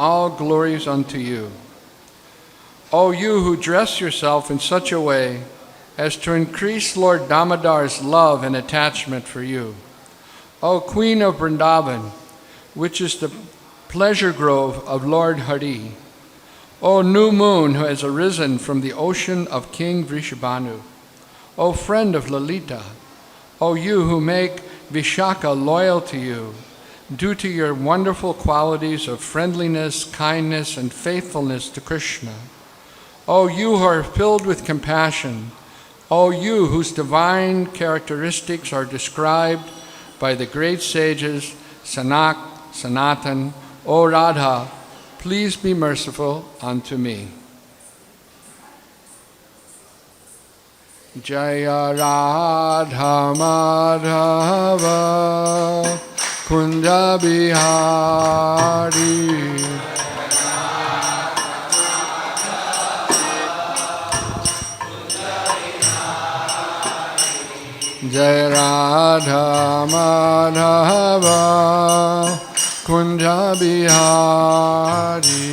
all glories unto you. O you who dress yourself in such a way as to increase Lord Damodar's love and attachment for you. O Queen of Vrindavan, which is the pleasure grove of Lord Hari. O new moon who has arisen from the ocean of King Vrishabhanu. O friend of Lalita, O you who make Vishaka loyal to you, due to your wonderful qualities of friendliness, kindness, and faithfulness to Krishna. O you who are filled with compassion, O you whose divine characteristics are described by the great sages Sanak, Sanatan, O Radha, please be merciful unto me. Jaya Radha Madhava Kunja Bihari. Jaya Radha Madhava Kunja Bihari.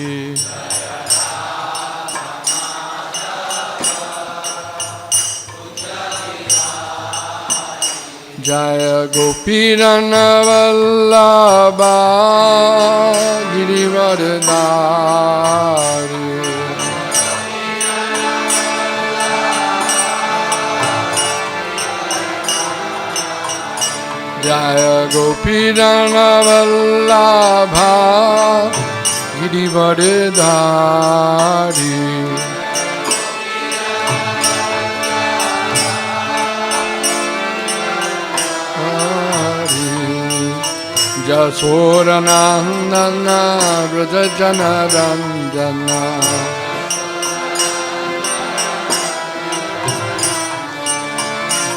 Jaya Gopirana Vallabha Girivardhari. Jaya Gopirana Vallabha Girivardhari. Jasoranandana Vrajajana Ranjana.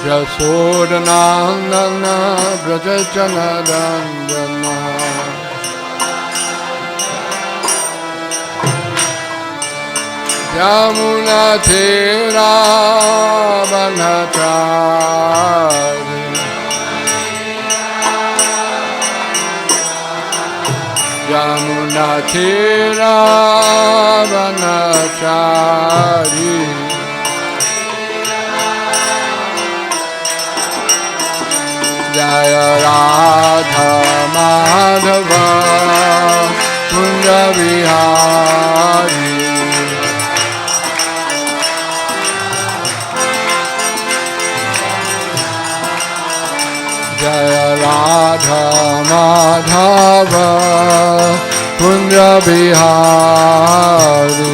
Jasoranandana Vrajajana Ranjana. Yamuna Thera Vanachari. Yamuna Thera Vanachari. Jaya Radha Madhava Kunja Bihari. Jaya Radha Madhava Kunja Bihari.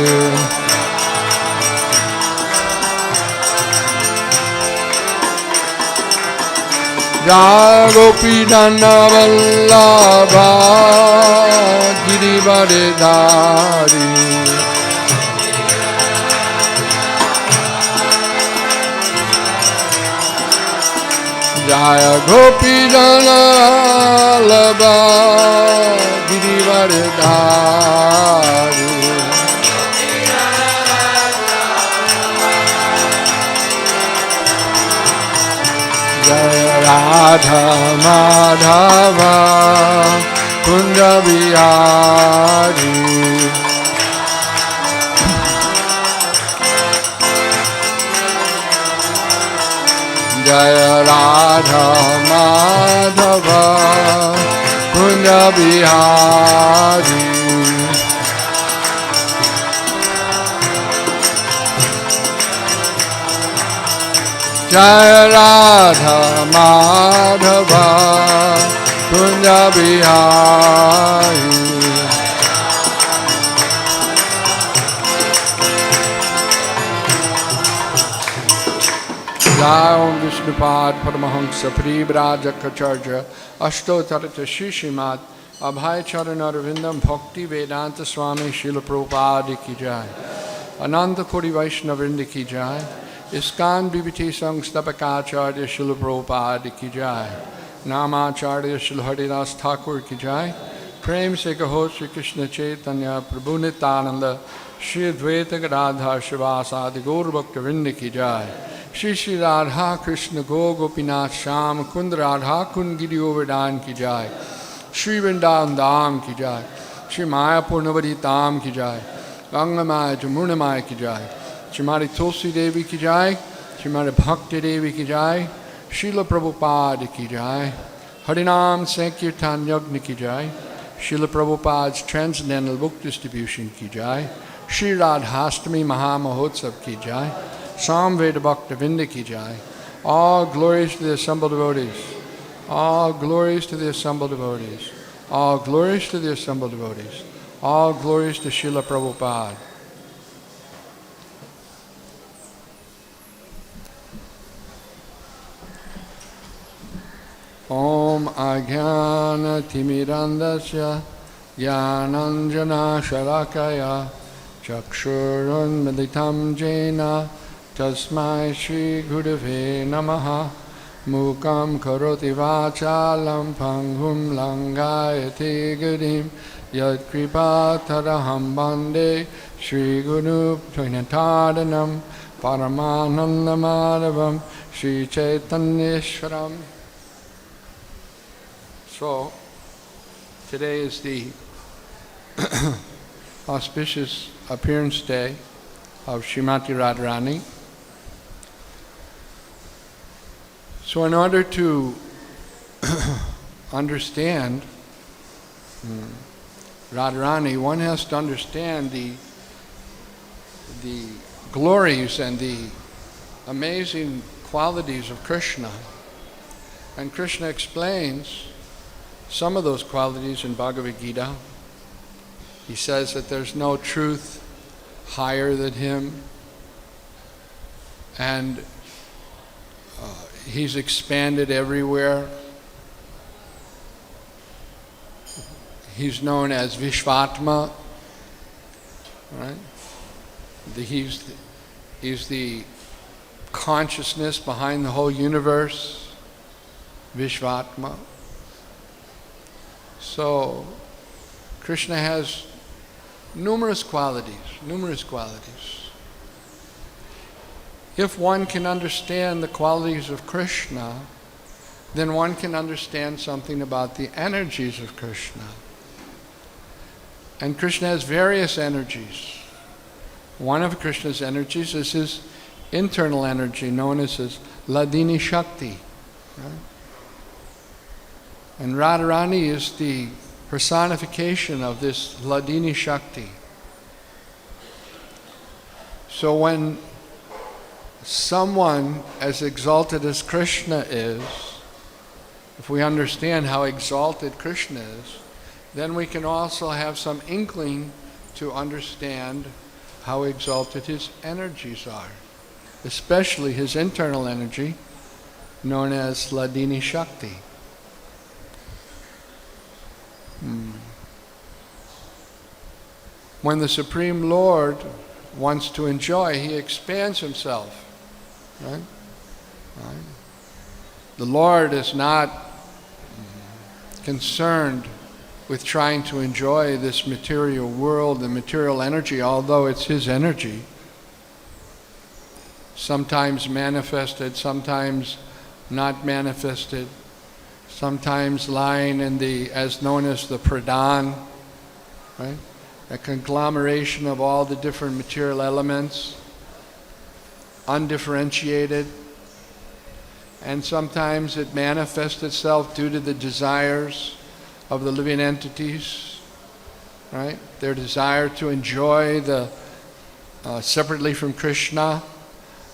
Jaya Gopinana Vallabha Girivardhari. Jaya Gopinana Vallabha Girivardhari. Jaya Radha Madhava Kunja Bihari. Jaya Radha Madhava Kunja Bihari. Jaya Radha Madhava Kunja Bihari. Jai Om Vishnupad Paramahamsa Privrajakacarya Ashtotarata Shishimat Abhay Charanarvindam Bhakti Vedanta Swami Srila Prabhupada Ki Jai. Ananta Koti Vaishnavrinda Ki Jai. Iskan Bhiviti Sangstapakacharya Srila Prabhupada Ki Jai. Namacharya Srila Haridas Thakur Ki Jai. Prem Se Kaho Sri Krishna Chaitanya Prabhu Nityananda Shri Advaita Gadadhar Shivasadi Gaur Bhakta Vrinda Ki Jai. Shri Shri Radha Krishna Go Gopinath Sham Kund Radha Kund Giri Govardhan Ki Jai. Shri Vrindavan Dham Ki Jai. Shri Maya Purnavaditam ki jai, Ganga Maya Jamuna Maya ki jai, Srimati Tulsi Devi ki jai, Srimati Bhakti Devi ki jai, Srila Prabhupada ki jai, Harinam Sankirtan Yagna ki jai, Srila Prabhupada's Transcendental Book Distribution ki jai, Shri Radhastami Mahamahotsav ki jai, Samveda Bhaktavinda ki jai. All glories to the assembled devotees. All glories to the assembled devotees. All glories to the assembled devotees. All glories to Srila Prabhupada. Om Ajnana Timirandasya Jnananjana Sharakaya Chakshurun Militam Jena Tasmai Shri Gurave Namaha Mukam Karoti Vachalam Panghum Langayate Gadim Yad Kripa Tadaham Bande Shri Guru Pranatadanam Paramananda Madhavam Shri Chaitanyeshwaram. So, today is the auspicious appearance day of Srimati Radharani. So in order to understand Radharani, one has to understand the glories and the amazing qualities of Krishna. And Krishna explains some of those qualities in Bhagavad Gita. He says that there's no truth higher than him, and he's expanded everywhere. He's known as Vishvatma, right? He's the consciousness behind the whole universe, Vishvatma. So, Krishna has numerous qualities. If one can understand the qualities of Krishna, then one can understand something about the energies of Krishna. And Krishna has various energies. One of Krishna's energies is his internal energy, known as his Ladini Shakti. Right? And Radharani is the personification of this Ladini Shakti. So when someone as exalted as Krishna is, if we understand how exalted Krishna is, then we can also have some inkling to understand how exalted his energies are, especially his internal energy, known as Ladini Shakti. When the Supreme Lord wants to enjoy, he expands himself. Right? The Lord is not concerned with trying to enjoy this material world, the material energy, although it's his energy. Sometimes manifested, sometimes not manifested, sometimes lying in the, as known as the pradhan, right? A conglomeration of all the different material elements, undifferentiated, and sometimes it manifests itself due to the desires of the living entities, right? Their desire to enjoy the separately from Krishna.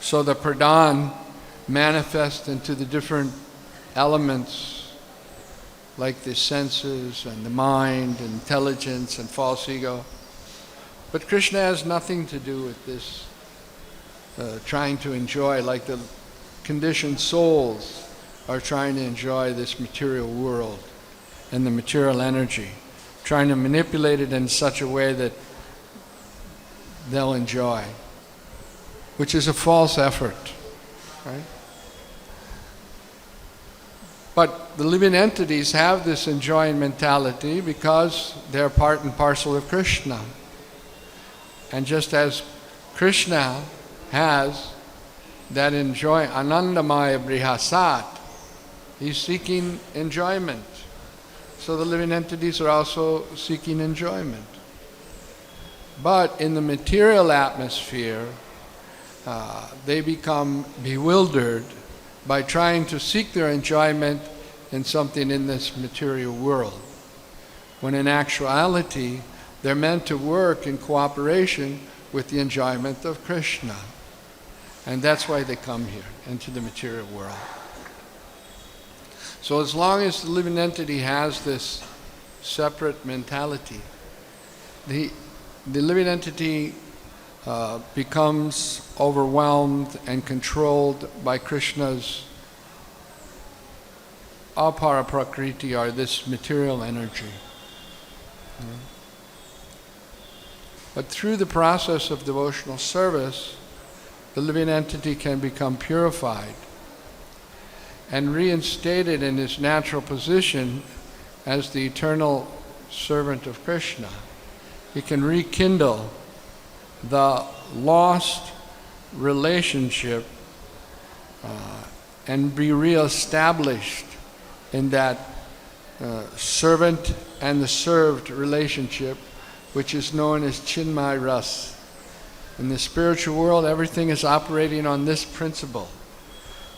So the pradhan manifests into the different elements, like the senses and the mind, and intelligence and false ego. But Krishna has nothing to do with this trying to enjoy, like the conditioned souls are trying to enjoy this material world and the material energy, trying to manipulate it in such a way that they'll enjoy, which is a false effort, right? But the living entities have this enjoying mentality because they're part and parcel of Krishna. And just as Krishna has that Anandamaya Brihasat, he's seeking enjoyment. So the living entities are also seeking enjoyment. But in the material atmosphere, they become bewildered by trying to seek their enjoyment in something in this material world, when in actuality, they're meant to work in cooperation with the enjoyment of Krishna. And that's why they come here, into the material world. So as long as the living entity has this separate mentality, the living entity becomes overwhelmed and controlled by Krishna's apara prakriti, or this material energy. But through the process of devotional service, the living entity can become purified and reinstated in his natural position as the eternal servant of Krishna. He can rekindle the lost relationship and be reestablished in that servant and the served relationship, which is known as Chinmay Ras. In the spiritual world, everything is operating on this principle.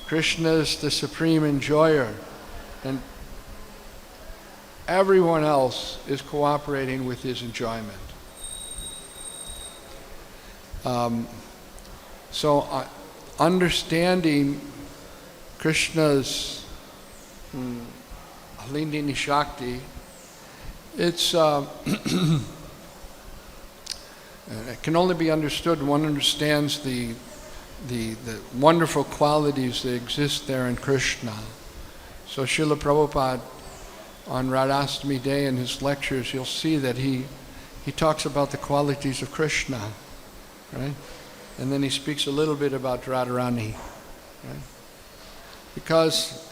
Krishna is the supreme enjoyer, and everyone else is cooperating with his enjoyment. So understanding Krishna's Halindini Shakti, it's it can only be understood when one understands the wonderful qualities that exist there in Krishna. So Srila Prabhupada, on Radhastami Day in his lectures, you'll see that he talks about the qualities of Krishna, right? And then he speaks a little bit about Radharani, right? Because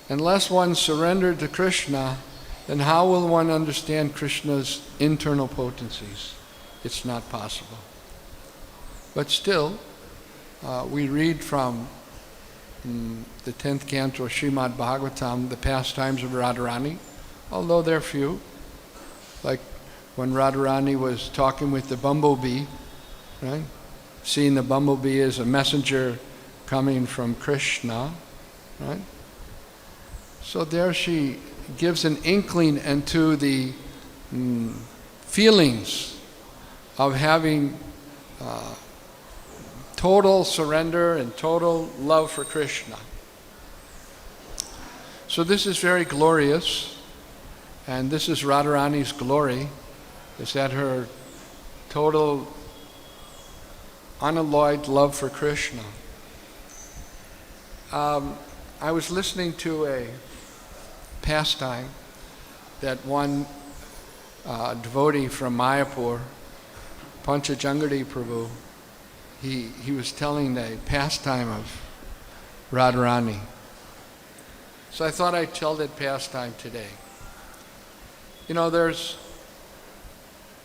unless one surrendered to Krishna, then how will one understand Krishna's internal potencies? It's not possible. But still, we read from the 10th canto of Srimad Bhagavatam, the pastimes of Radharani, although they're few. Like when Radharani was talking with the bumblebee, right? Seeing the bumblebee as a messenger coming from Krishna, right? So there she gives an inkling into the feelings of having total surrender and total love for Krishna. So this is very glorious, and this is Radharani's glory, is that her total unalloyed love for Krishna. I was listening to a pastime that one devotee from Mayapur, Panchajangadi Prabhu, he was telling the pastime of Radharani. So I thought I'd tell that pastime today. You know, there's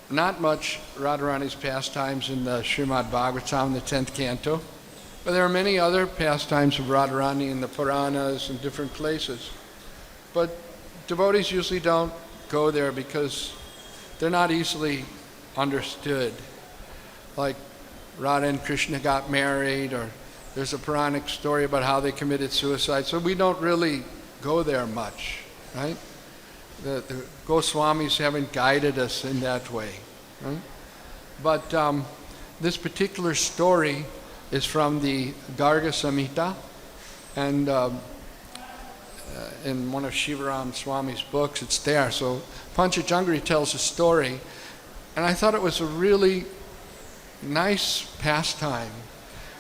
not much Radharani's pastimes in the Srimad Bhagavatam, the 10th canto, but there are many other pastimes of Radharani in the Puranas and different places. But devotees usually don't go there because they're not easily understood. Like Radha and Krishna got married, or there's a Puranic story about how they committed suicide. So we don't really go there much, right? The Goswamis haven't guided us in that way, right? But this particular story is from the Garga Samhita, and in one of Shivaram Swami's books, it's there. So Panchajangari tells a story, and I thought it was a really nice pastime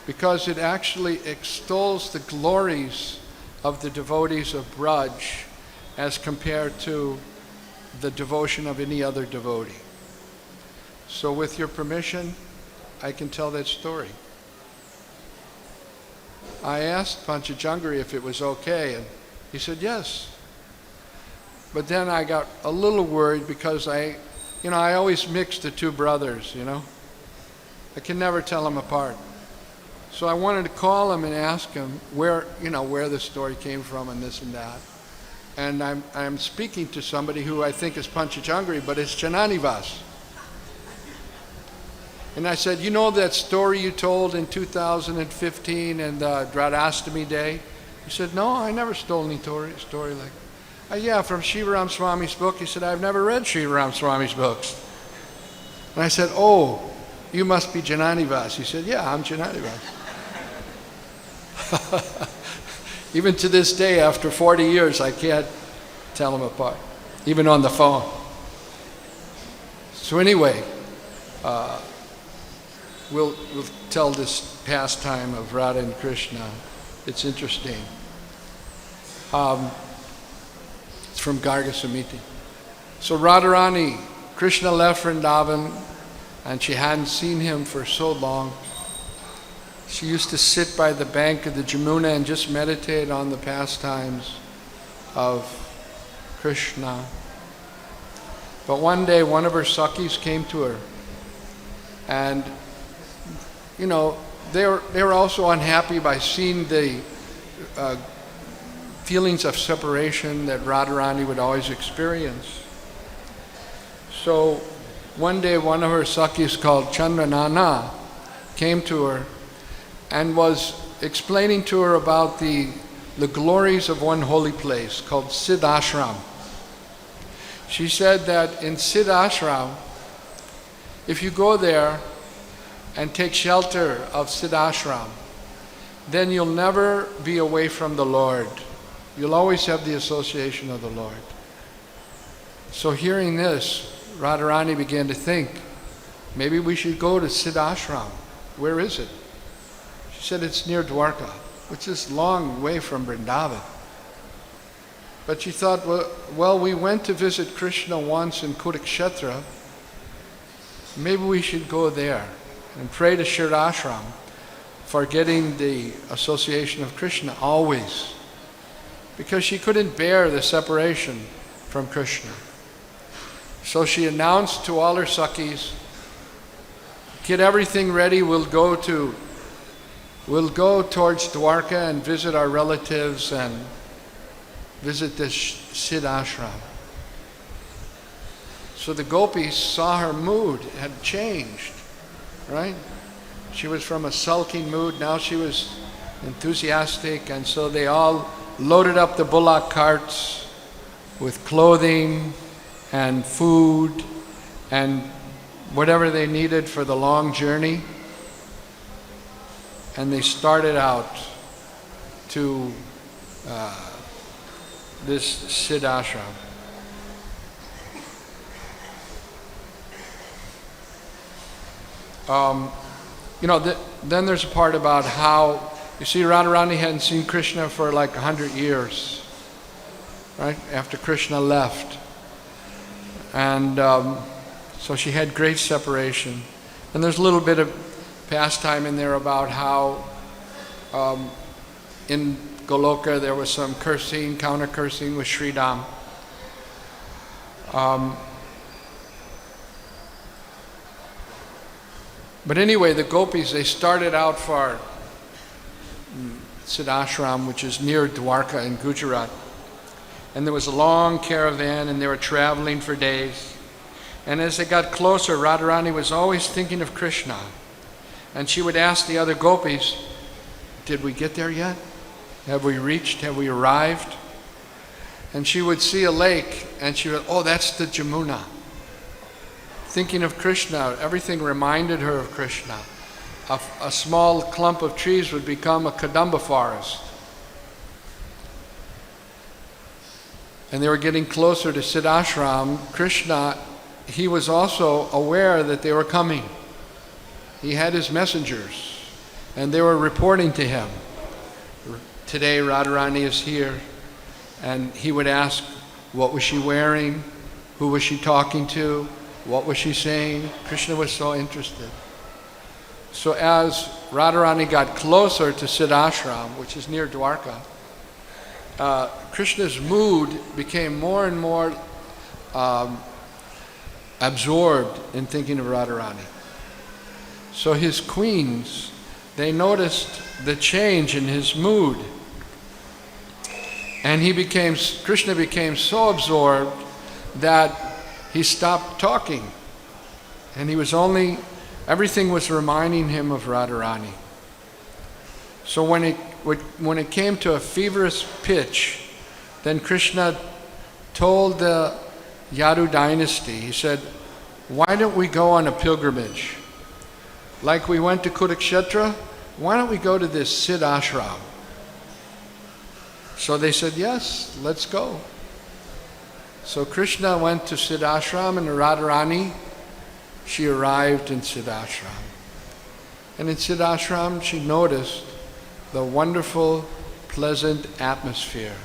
because it actually extols the glories of the devotees of Braj as compared to the devotion of any other devotee. So with your permission, I can tell that story. I asked Panchajangari if it was okay, and he said yes. But then I got a little worried because I always mix the two brothers, you know. I can never tell them apart. So I wanted to call him and ask him where the story came from and this and that. and I'm speaking to somebody who I think is Panchachangri, but it's Jananivas. And I said, you know that story you told in 2015 and the Radhastami Day? He said, no, I never stole any story like that. Yeah, from Shivaram Swami's book. He said, I've never read Shivaram Swami's books. And I said, oh, you must be Jananivas. He said, yeah, I'm Jananivas. Even to this day, after 40 years, I can't tell them apart, even on the phone. So anyway, we'll tell this pastime of Radha and Krishna. It's interesting. It's from Garga Samiti. So Radharani, Krishna left Vrindavan, and she hadn't seen him for so long. She used to sit by the bank of the Jamuna and just meditate on the pastimes of Krishna. But one day, one of her Sakhis came to her, and you know, they were also unhappy by seeing the feelings of separation that Radharani would always experience. So one day, one of her Sakhis called Chandranana came to her and was explaining to her about the glories of one holy place called Siddhashram. She said that in Siddhashram, if you go there and take shelter of Siddhashram, then you'll never be away from the Lord. You'll always have the association of the Lord. So hearing this, Radharani began to think, maybe we should go to Siddhashram. Where is it? She said it's near Dwarka, which is a long way from Vrindavan. But she thought, well, we went to visit Krishna once in Kurukshetra. Maybe we should go there and pray to Shirashram for getting the association of Krishna always. Because she couldn't bear the separation from Krishna. So she announced to all her Sakhis, get everything ready, we'll go towards Dwarka and visit our relatives and visit this Siddhashram. So the gopis saw her mood had changed, right? She was from a sulking mood, now she was enthusiastic, and so they all loaded up the bullock carts with clothing and food and whatever they needed for the long journey. And they started out to this Siddhashram. Then there's a part about how, you see, Radharani hadn't seen Krishna for like 100 years, right? After Krishna left. And so she had great separation. And there's a little bit of pastime in there about how in Goloka there was some cursing, counter-cursing with Sridham. But anyway, the gopis, they started out for Siddhashram, which is near Dwarka in Gujarat. And there was a long caravan and they were traveling for days. And as they got closer, Radharani was always thinking of Krishna. And she would ask the other gopis, did we get there yet? Have we reached? Have we arrived? And she would see a lake and she would, oh, that's the Jamuna. Thinking of Krishna, everything reminded her of Krishna. A small clump of trees would become a Kadamba forest. And they were getting closer to Siddhashram. Krishna, he was also aware that they were coming. He had his messengers, and they were reporting to him. Today Radharani is here, and he would ask, what was she wearing? Who was she talking to? What was she saying? Krishna was so interested. So as Radharani got closer to Siddhashram, which is near Dwarka, Krishna's mood became more and more absorbed in thinking of Radharani. So his queens, they noticed the change in his mood. And Krishna became so absorbed that he stopped talking. And everything was reminding him of Radharani. So when it came to a feverish pitch, then Krishna told the Yadu dynasty, he said, why don't we go on a pilgrimage? Like we went to Kurukshetra, why don't we go to this Siddha ashram? So they said, yes, let's go. So Krishna went to Siddha ashram, and Radharani, she arrived in Siddha ashram. And in Siddha ashram, she noticed the wonderful, pleasant atmosphere,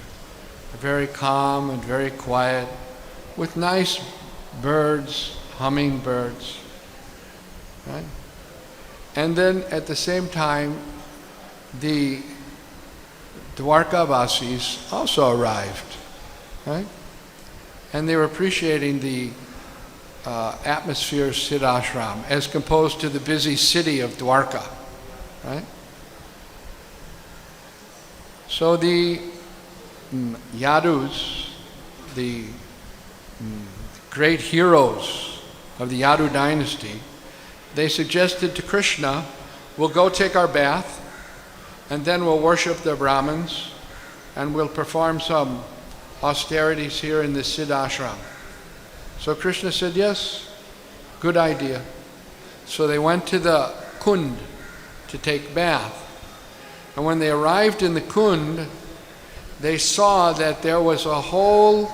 very calm and very quiet, with nice birds, hummingbirds, right? And then at the same time, the Dwarkavasis also arrived, right? And they were appreciating the atmosphere of Siddha ashram as composed to the busy city of Dwarka, right? So the Yadus, the great heroes of the Yadu dynasty, they suggested to Krishna, we'll go take our bath, and then we'll worship the Brahmins, and we'll perform some austerities here in the Siddha ashram. So Krishna said, yes, good idea. So they went to the Kund to take bath. And when they arrived in the Kund, they saw that there was a whole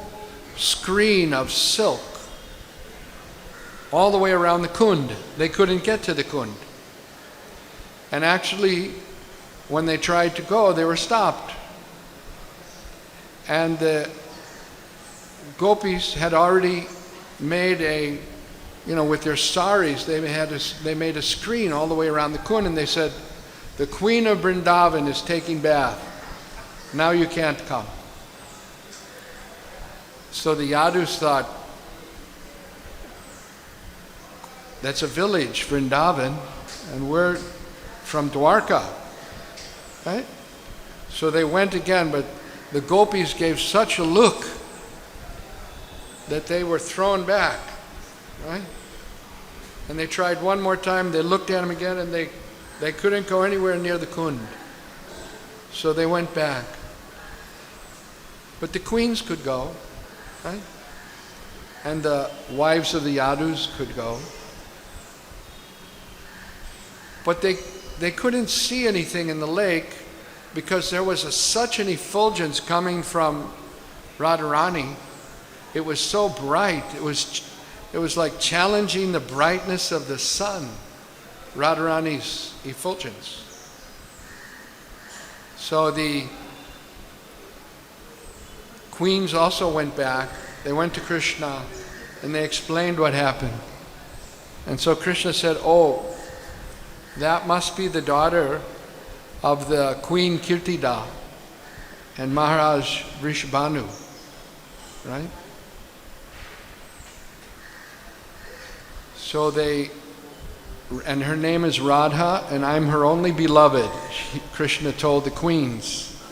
screen of silk all the way around the Kund. They couldn't get to the Kund. And actually, when they tried to go, they were stopped. And the gopis had already made with their saris, they made a screen all the way around the Kund, and they said, the Queen of Vrindavan is taking bath. Now you can't come. So the Yadus thought, that's a village, Vrindavan, and we're from Dwarka, right? So they went again, but the gopis gave such a look that they were thrown back, right? And they tried one more time, they looked at him again, and they couldn't go anywhere near the Kund. So they went back. But the queens could go, right? And the wives of the Yadus could go. But they couldn't see anything in the lake because there was such an effulgence coming from Radharani. It was so bright. It was like challenging the brightness of the sun, Radharani's effulgence. So the queens also went back. They went to Krishna and they explained what happened. And so Krishna said, oh, that must be the daughter of the Queen Kirtida and Maharaj Vrishabhanu, right? So and her name is Radha, and I'm her only beloved, Krishna told the queens.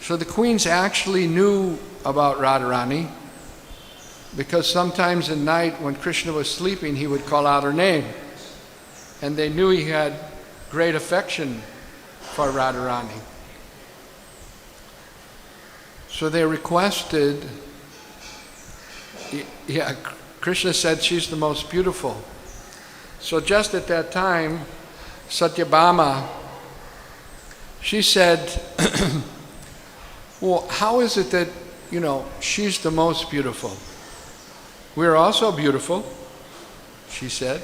So the queens actually knew about Radharani, because sometimes at night when Krishna was sleeping, he would call out her name. And they knew he had great affection for Radharani. So they requested, Krishna said she's the most beautiful. So just at that time, Satyabhama, she said, well, how is it that, she's the most beautiful? We're also beautiful, she said,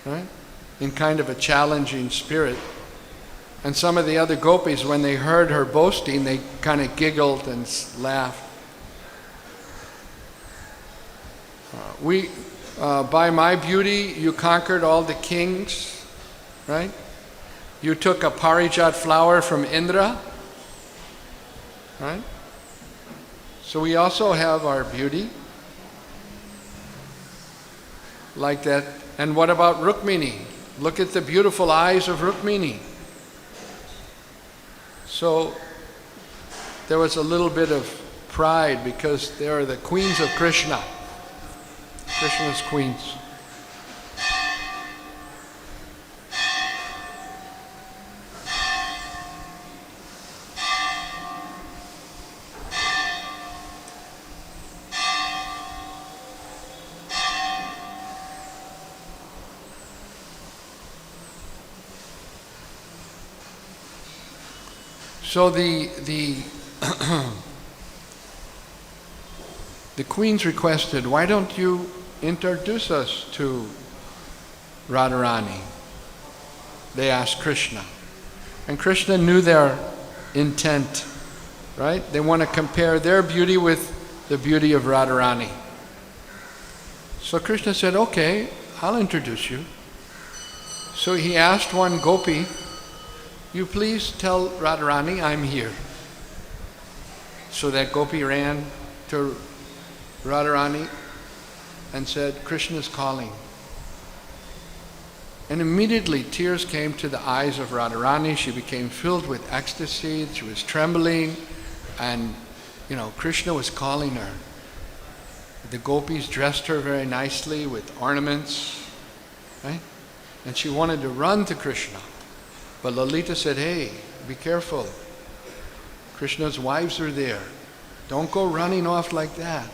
right? In kind of a challenging spirit. And some of the other gopis, when they heard her boasting, they kind of giggled and laughed. By my beauty, you conquered all the kings, right? You took a parijat flower from Indra, right? So we also have our beauty, like that. And what about Rukmini? Look at the beautiful eyes of Rukmini. So there was a little bit of pride because they are the queens of Krishna. Krishna's queens. So the queens requested, why don't you introduce us to Radharani? They asked Krishna. And Krishna knew their intent, right? They want to compare their beauty with the beauty of Radharani. So Krishna said, okay, I'll introduce you. So he asked one gopi, you please tell Radharani I'm here. So that gopi ran to Radharani and said, Krishna's calling. And immediately tears came to the eyes of Radharani. She became filled with ecstasy. She was trembling. And, Krishna was calling her. The gopis dressed her very nicely with ornaments, right? And she wanted to run to Krishna. But Lalita said, hey, be careful. Krishna's wives are there. Don't go running off like that.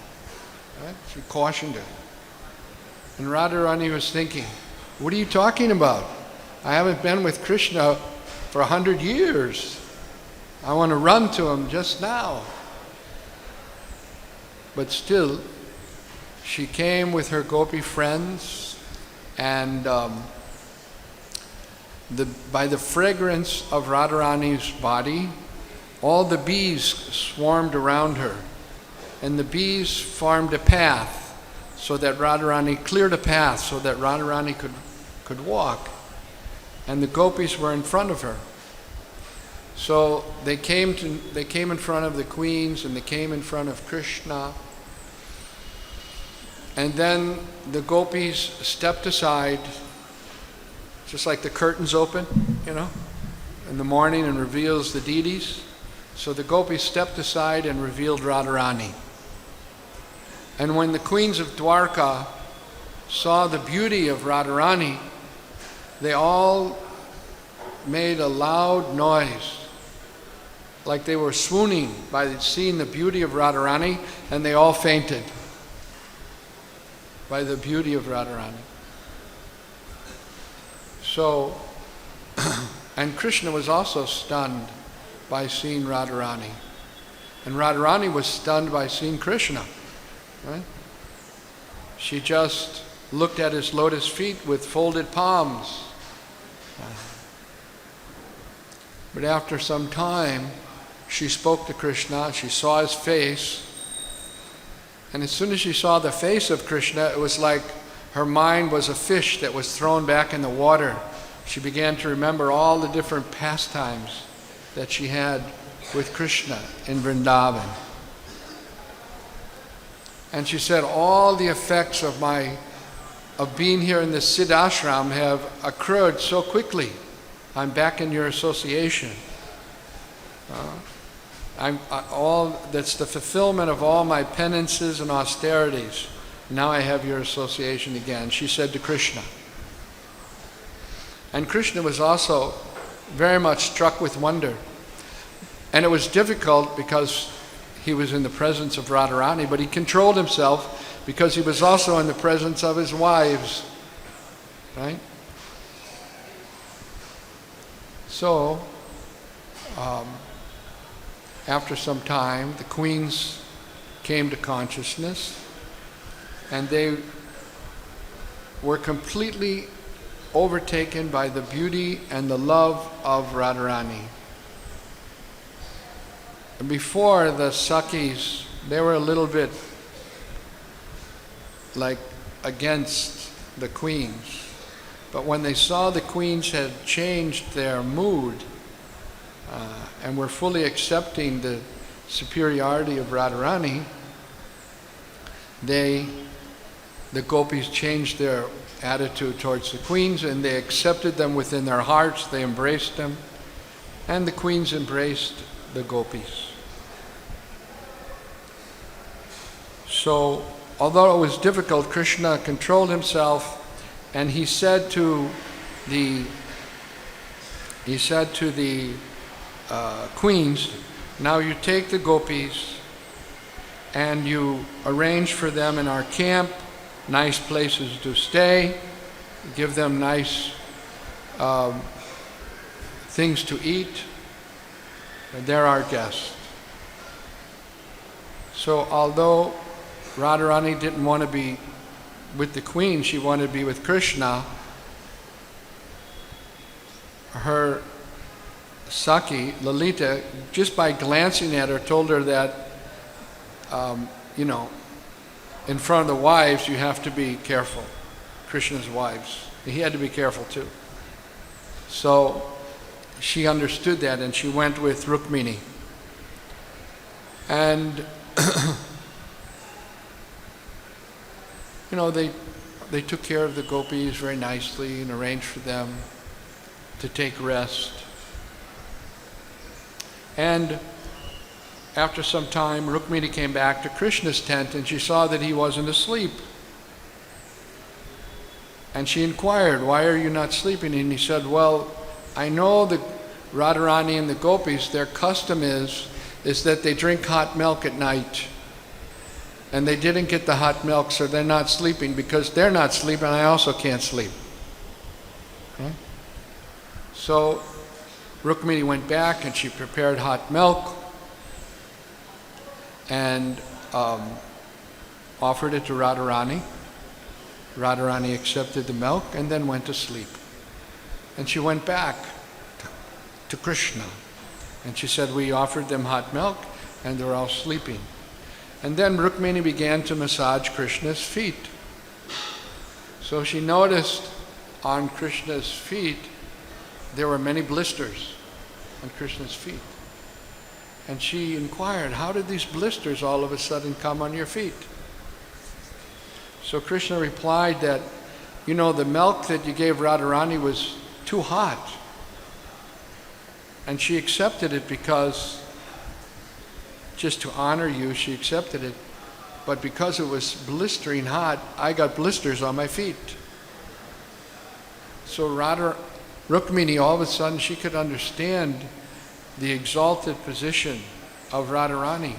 Right? She cautioned her. And Radharani was thinking, what are you talking about? I haven't been with Krishna for 100 years. I want to run to him just now. But still, she came with her gopi friends, and by the fragrance of Radharani's body, all the bees swarmed around her. And the bees formed a path so that Radharani cleared a path so that Radharani could walk. And the gopis were in front of her. So they came in front of the queens, and they came in front of Krishna. And then the gopis stepped aside, just like the curtains open, in the morning and reveals the deities. So the gopis stepped aside and revealed Radharani. And when the queens of Dwarka saw the beauty of Radharani, they all made a loud noise, like they were swooning by seeing the beauty of Radharani, and they all fainted by the beauty of Radharani. So, and Krishna was also stunned by seeing Radharani. And Radharani was stunned by seeing Krishna, right? She just looked at his lotus feet with folded palms. But after some time, she spoke to Krishna, she saw his face, and as soon as she saw the face of Krishna, it was like her mind was a fish that was thrown back in the water. She began to remember all the different pastimes that she had with Krishna in Vrindavan. And she said, all the effects of being here in this Siddha ashram have occurred so quickly. I'm back in your association. That's the fulfillment of all my penances and austerities. Now I have your association again, she said to Krishna. And Krishna was also very much struck with wonder. And it was difficult because he was in the presence of Radharani, but he controlled himself because he was also in the presence of his wives, right? So, after some time, the queens came to consciousness, and they were completely overtaken by the beauty and the love of Radharani. And before, the Sakhis, they were a little bit like against the queens. But when they saw the queens had changed their mood and were fully accepting the superiority of Radharani, the gopis changed their attitude towards the queens, and they accepted them within their hearts. They embraced them, and the queens embraced the gopis. So, although it was difficult, Krishna controlled himself, and he said to the queens, now you take the gopis and you arrange for them in our camp nice places to stay, give them nice things to eat. They're our guests. So although Radharani didn't want to be with the queen, she wanted to be with Krishna, her Saki, Lalita, just by glancing at her, told her that, in front of the wives, you have to be careful. Krishna's wives. He had to be careful too. So she understood that, and she went with Rukmini. And they took care of the gopis very nicely and arranged for them to take rest. And after some time, Rukmini came back to Krishna's tent and she saw that he wasn't asleep. And she inquired, why are you not sleeping? And he said, well, I know the Radharani and the gopis, their custom is that they drink hot milk at night. And they didn't get the hot milk, so they're not sleeping. Because they're not sleeping, I also can't sleep. Okay? So Rukmini went back and she prepared hot milk and offered it to Radharani. Radharani accepted the milk and then went to sleep. And she went back to Krishna. And she said, we offered them hot milk and they're all sleeping. And then Rukmini began to massage Krishna's feet. So she noticed on Krishna's feet there were many blisters on Krishna's feet. And she inquired, how did these blisters all of a sudden come on your feet? So Krishna replied that, the milk that you gave Radharani was too hot. And she accepted it because, just to honor you, she accepted it. But because it was blistering hot, I got blisters on my feet. So Rukmini, all of a sudden, she could understand the exalted position of Radharani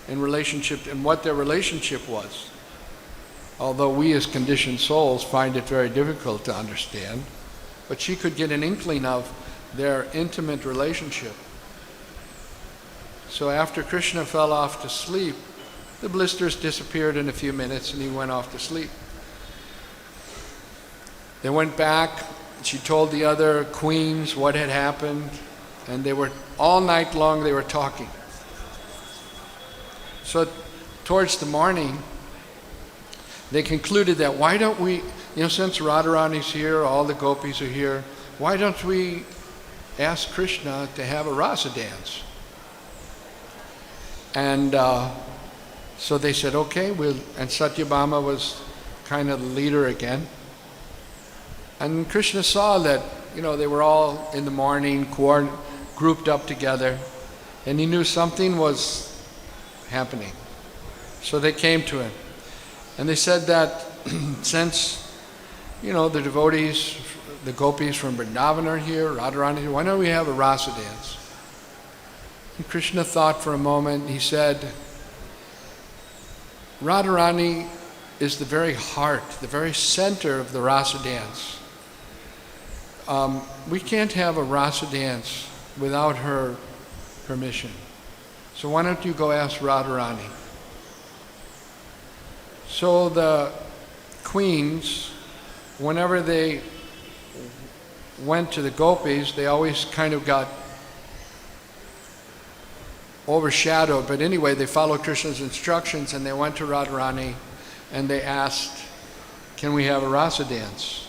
in relationship, and what their relationship was. Although we as conditioned souls find it very difficult to understand, but she could get an inkling of their intimate relationship. So after Krishna fell off to sleep, the blisters disappeared in a few minutes and he went off to sleep. They went back, she told the other queens what had happened, and they were, all night long they were talking. So towards the morning, they concluded that why don't we, since Radharani's here, all the gopis are here, why don't we ask Krishna to have a Rasa Dance? And so they said, okay, and Satyabhama was kind of the leader again. And Krishna saw that, they were all in the morning grouped up together, and he knew something was happening. So they came to him. And they said that since, the devotees, the gopis from Vrindavan are here, Radharani, why don't we have a Rasa Dance? And Krishna thought for a moment. He said, Radharani is the very heart, the very center of the Rasa Dance. We can't have a Rasa Dance without her permission. So why don't you go ask Radharani? So the queens, whenever they went to the gopis, they always kind of got overshadowed. But anyway, they followed Krishna's instructions and they went to Radharani and they asked, can we have a Rasa Dance?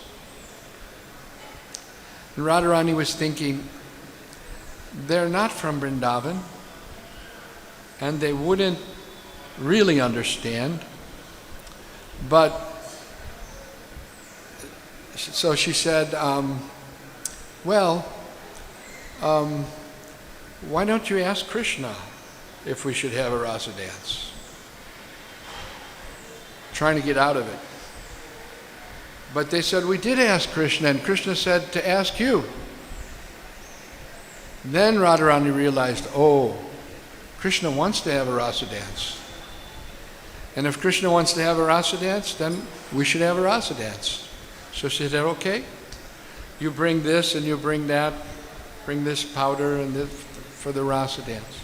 And Radharani was thinking, they're not from Vrindavan and they wouldn't really understand. But, so she said, why don't you ask Krishna if we should have a Rasa Dance? trying to get out of it. But they said, we did ask Krishna, and Krishna said to ask you. Then Radharani realized, oh, Krishna wants to have a Rasa dance. And if Krishna wants to have a Rasa dance, then we should have a Rasa dance. So she said, okay, you bring this and you bring that, bring this powder and this for the Rasa dance.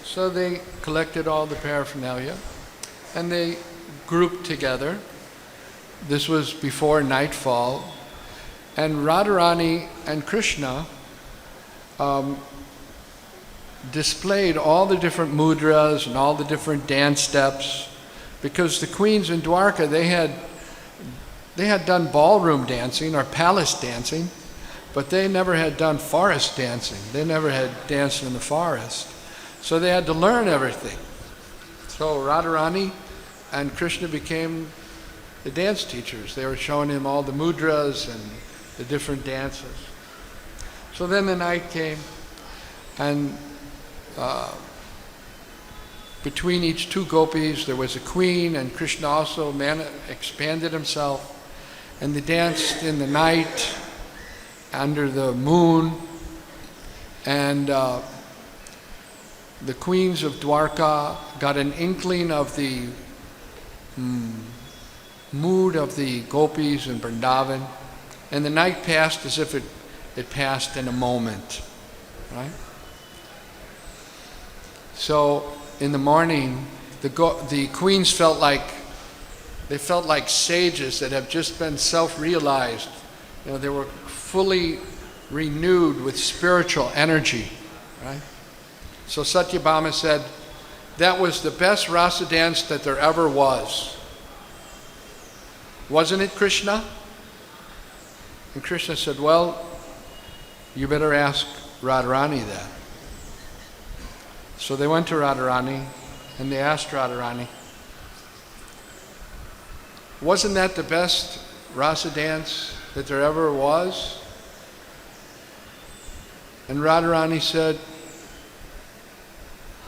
So they collected all the paraphernalia and they grouped together. This was before nightfall. And Radharani and Krishna displayed all the different mudras and all the different dance steps, because the queens in Dwarka, they had done ballroom dancing or palace dancing, but they never had done forest dancing. They never had danced in the forest. So they had to learn everything. So Radharani and Krishna became the dance teachers. They were showing him all the mudras and the different dances. So then the night came, and between each two gopis there was a queen, and Krishna also expanded himself, and they danced in the night under the moon, and the queens of Dwarka got an inkling of the mood of the gopis in Vrindavan, and the night passed as if it passed in a moment, right? So in the morning, the queens felt like sages that have just been self-realized. You know, they were fully renewed with spiritual energy, right? So Satyabhama said, that was the best Rasa dance that there ever was. Wasn't it, Krishna? And Krishna said, well, you better ask Radharani that. So they went to Radharani and they asked Radharani, wasn't that the best Rasa dance that there ever was? And Radharani said,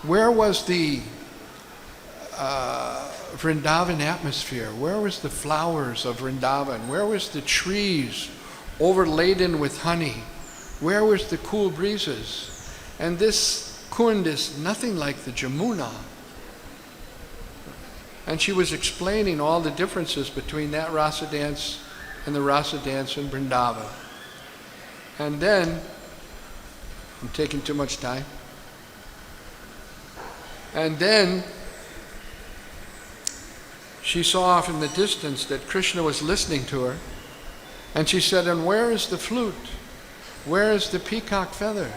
where was the Vrindavan atmosphere? Where was the flowers of Vrindavan? Where was the trees overladen with honey? Where was the cool breezes? And this Kund is nothing like the Jamuna. And she was explaining all the differences between that Rasa dance and the Rasa dance in Vrindavan. And then, I'm taking too much time. And then she saw off in the distance that Krishna was listening to her. And she said, and where is the flute? Where is the peacock feather?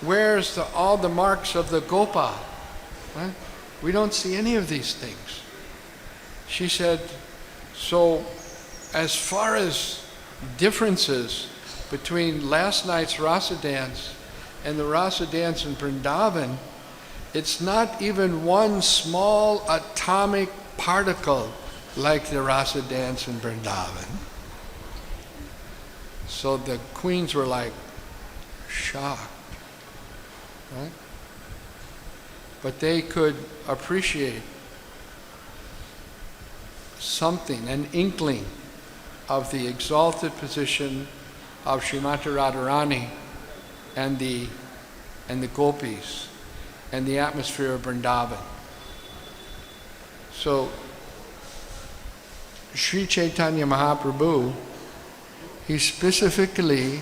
Where's all the marks of the gopa? Right? We don't see any of these things. She said, so as far as differences between last night's Rasa dance and the Rasa dance in Vrindavan, it's not even one small atomic particle like the Rasa dance in Vrindavan. So the queens were like shocked. Right? But they could appreciate something, an inkling of the exalted position of Srimati Radharani and the gopis and the atmosphere of Vrindavan. So Sri Chaitanya Mahaprabhu, he specifically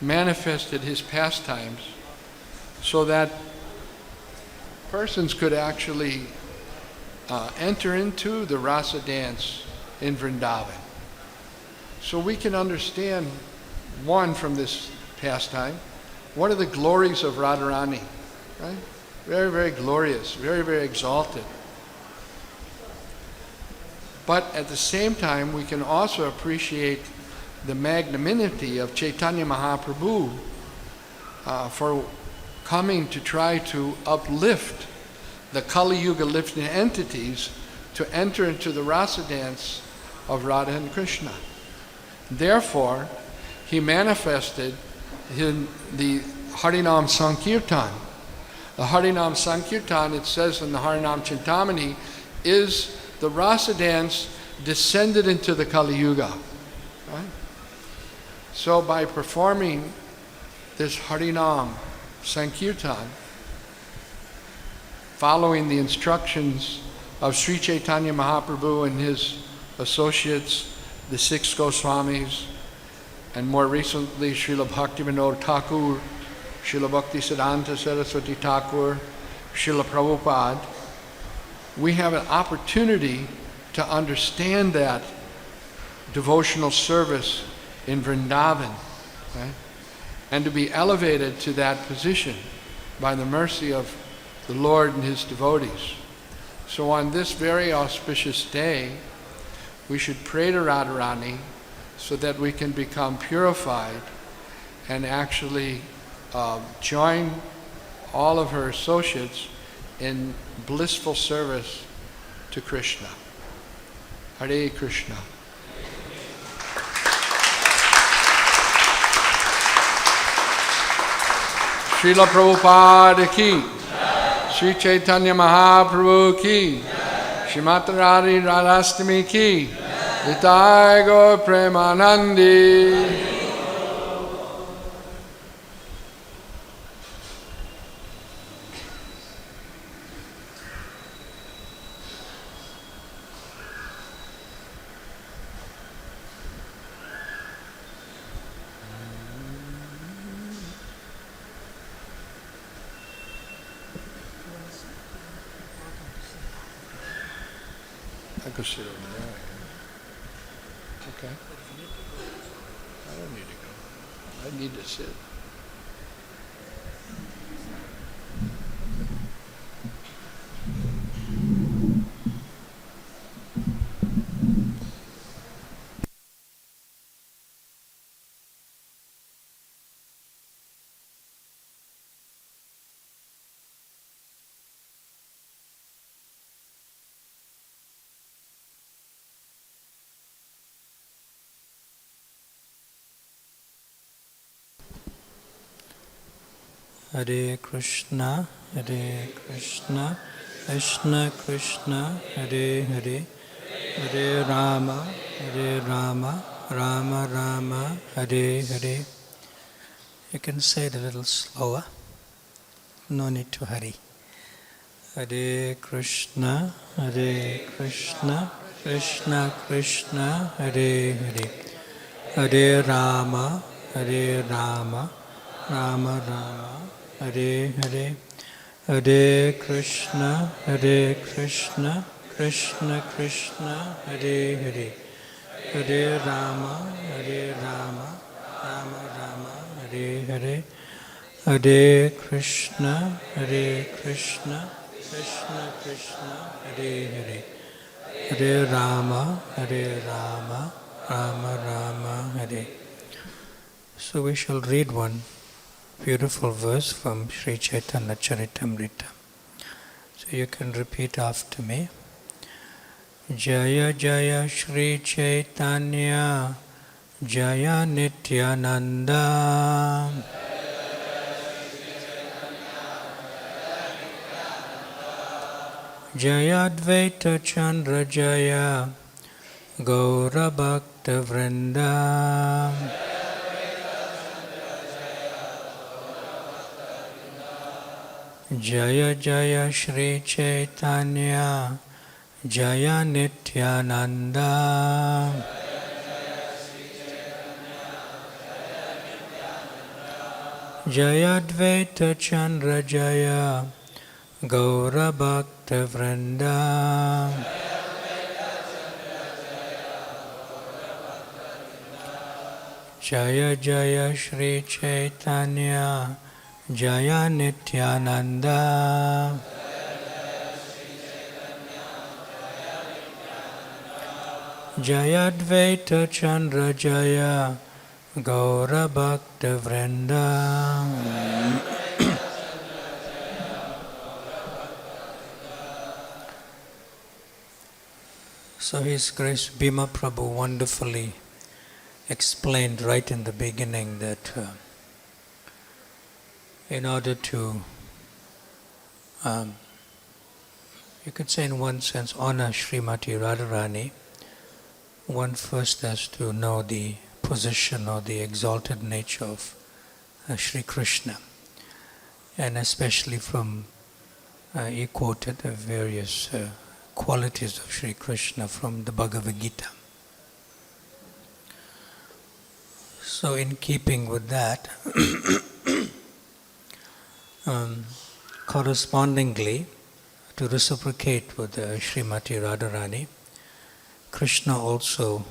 manifested his pastimes so that persons could actually enter into the Rasa dance in Vrindavan. So we can understand, one, from this pastime, what are the glories of Radharani, right? Very, very glorious, very, very exalted. But at the same time, we can also appreciate the magnanimity of Chaitanya Mahaprabhu for coming to try to uplift the Kali Yuga lifting entities to enter into the Rasa dance of Radha and Krishna. Therefore, he manifested in the Harinam Sankirtan. The Harinam Sankirtan, it says in the Harinam Chintamani, is the Rasa Dance descended into the Kali Yuga. Right? So by performing this Harinam Sankirtan, following the instructions of Sri Chaitanya Mahaprabhu and his associates, the 6 Goswamis, and more recently Srila Bhaktivinoda Thakur, Srila Bhakti Siddhanta Saraswati Thakur, Srila Prabhupada, we have an opportunity to understand that devotional service in Vrindavan, right? And to be elevated to that position by the mercy of the Lord and His devotees. So on this very auspicious day, we should pray to Radharani so that we can become purified and actually join all of her associates in blissful service to Krishna. Hare Krishna. Srila Prabhupada ki, Sri Chaitanya Mahaprabhu ki, Srimati Radharani ki, Nitai Gaur Premanandi. I could sit over there. Okay. I don't need to go. I need to sit. Hare Krishna, Krishna Krishna, Hare Hare, Hare Rama, Rama Rama, Hare Hare. You can say it a little slower, no need to hurry. Hare Krishna, Krishna Krishna, Hare Hare, Hare Rama, Rama Rama, Hare Hare, Hare Krishna, Krishna Krishna, Hare Hare, Hare Rama, Rama Rama, Hare Hare, Hare Krishna, Krishna Krishna, Hare Hare, Hare Rama, Rama Rama, Hare. So we shall read one beautiful verse from Sri Chaitanya Charitamrita. So you can repeat after me. Jaya Jaya Sri Chaitanya, Jaya Nityananda, Jaya Advaita Chandra Jaya, Gaura Bhakta Vrinda, Jaya Jaya Sri Chaitanya, Jaya Nityananda, Jaya Advaita Chandra Jaya, Gaura Bhakta Vrinda, Jaya Jaya Sri Chaitanya, Jaya Nityananda, Jaya Advaita Chandra Jaya, Gaura Bhakta Vrinda. So His Grace Bhima Prabhu wonderfully explained right in the beginning that in order to you could say in one sense, honor Srimati Radharani, one first has to know the position or the exalted nature of Sri Krishna. And especially from, he quoted the various qualities of Sri Krishna from the Bhagavad Gita. So in keeping with that, correspondingly, to reciprocate with Srimati Radharani, Krishna also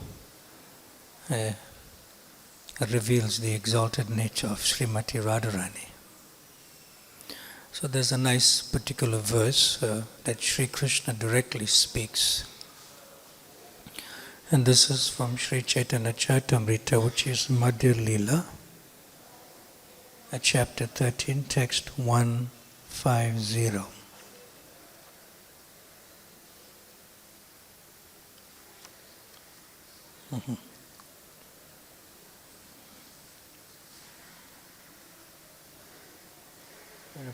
reveals the exalted nature of Srimati Radharani. So there's a nice particular verse that Sri Krishna directly speaks. And this is from Sri Chaitanya Charitamrita, which is Madhya Lila, chapter 13, text 150.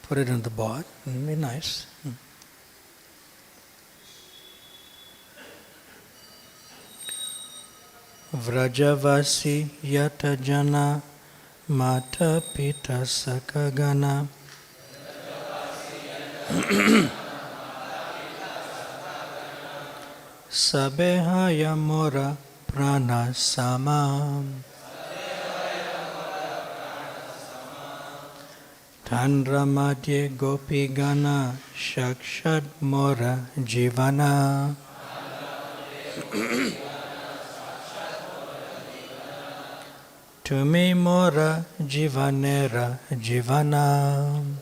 Put it on the board, it'll be nice. Vrajavasi yata jana mata pita sakagana sabehaya mora prana samam Tandra madhye gopi gana shakshad mora jivana Tumi mora jivanera jivana.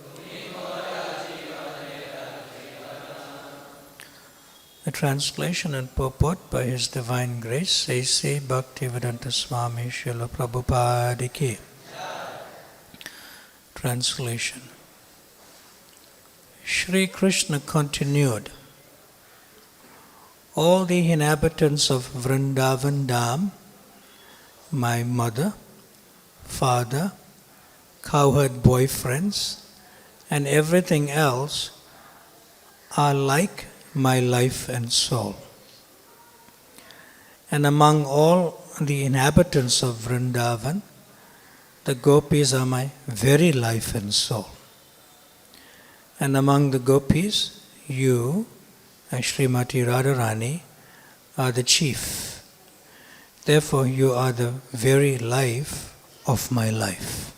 The translation and purport by His Divine Grace, A.C. Bhaktivedanta Swami Srila Prabhupada Ki. Translation. Sri Krishna continued, all the inhabitants of Vrindavan Dham, my mother, father, cowherd boyfriends, and everything else are like my life and soul. And among all the inhabitants of Vrindavan, the gopis are my very life and soul. And among the gopis, you, Srimati Radharani, are the chief. Therefore, you are the very life of my life.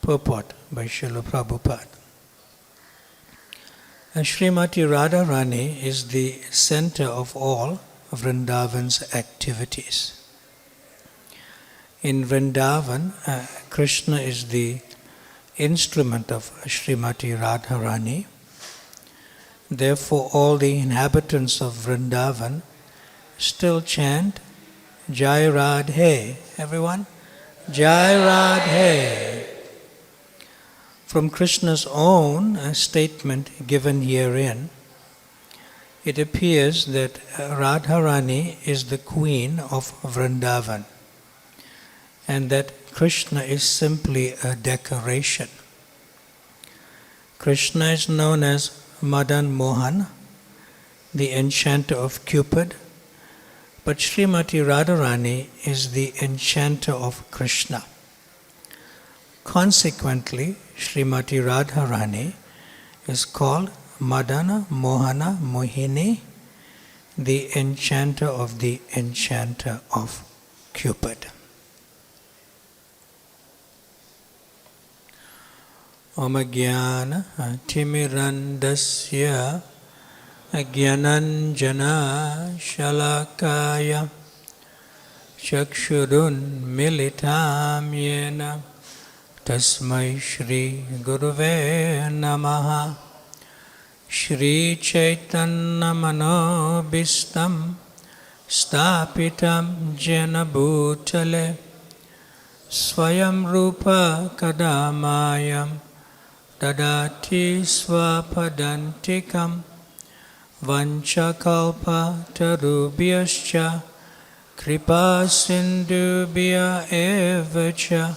Purport by Srila Prabhupada. Srimati Radharani is the center of all Vrindavan's activities. In Vrindavan, Krishna is the instrument of Srimati Radharani. Therefore, all the inhabitants of Vrindavan still chant Jai Radhe. Everyone? Jai Radhe. From Krishna's own statement given herein, it appears that Radharani is the queen of Vrindavan, and that Krishna is simply a decoration. Krishna is known as Madan Mohan, the enchanter of Cupid, but Srimati Radharani is the enchanter of Krishna. Consequently, Srimati Radharani is called Madana Mohana Mohini, the enchanter of the enchanter of Cupid. Om Jnana Timirandasya Jnananjana Shalakaya Chakshurun Militam Yena Tasmai Shri Guruve Namaha Shri Chaitanya Manobhistam Stapitam Jena Bhutale Swayam Rupa Kadamayam Dadati Swapadantikam Vanchakalpa Tarubhyascha Kripa Sindhubhya Evacha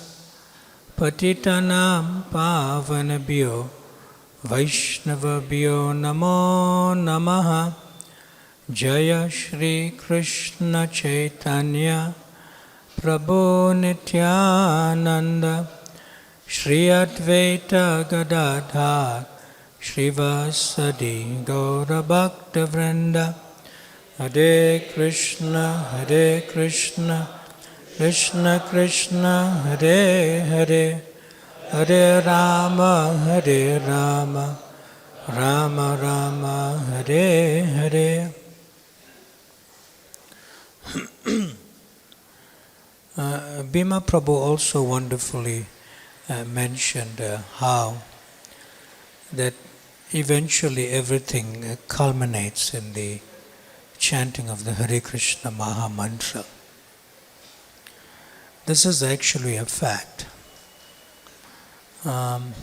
Patitanam Pavanabhyo Vaishnavabhyo Namo Namaha. Jaya Shri Krishna Chaitanya Prabhu Nityananda Shri Advaita Gadadhar Shrivasadi Gaura Bhakta Vrinda. Hare Krishna, Krishna Krishna, Hare Hare, Hare Rama, Rama Rama, Hare Hare. Bhima Prabhu also wonderfully mentioned how that eventually everything culminates in the chanting of the Hare Krishna Maha Mantra. This is actually a fact. I'm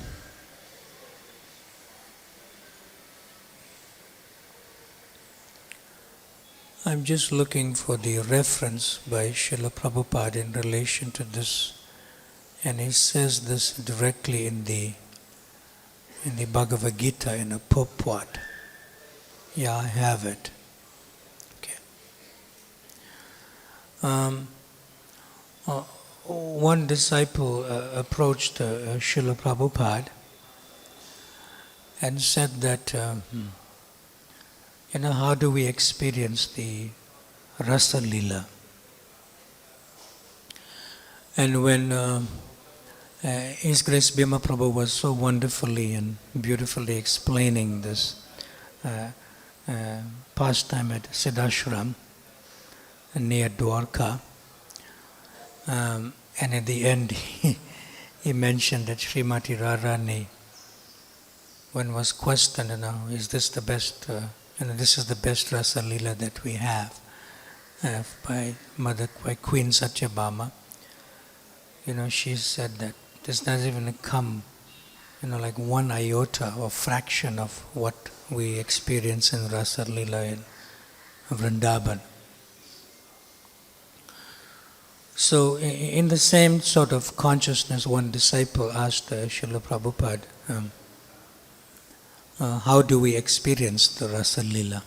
just looking for the reference by Srila Prabhupada in relation to this, and he says this directly in the Bhagavad Gita in a purport. Yeah, I have it. Okay. One disciple approached Srila Prabhupada and said that, how do we experience the Rasa Lila? And when His Grace Bhima Prabhu was so wonderfully and beautifully explaining this pastime at Siddhashram near Dwarka, and at the end he mentioned that Srimati Radharani, when was questioned, is this the best, this is the best Rasa Lila that we have by Queen Satyabhama. She said that this doesn't even come, like one iota or fraction of what we experience in Rasa Lila in Vrindavan. So in the same sort of consciousness, one disciple asked Srila Prabhupada, how do we experience the Rasa Lila?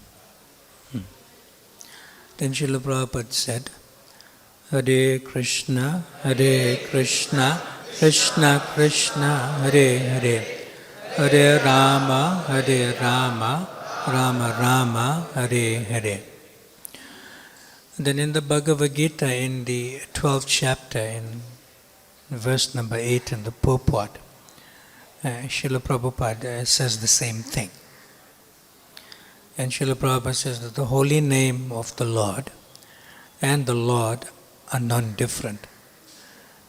Then Srila Prabhupada said, Hare Krishna, Krishna Krishna, Hare Hare, Hare Rama, Rama Rama, Hare Hare. Then in the Bhagavad Gita, in the 12th chapter, in verse number 8 in the purport, Srila Prabhupada says the same thing. And Srila Prabhupada says that the holy name of the Lord and the Lord are non-different.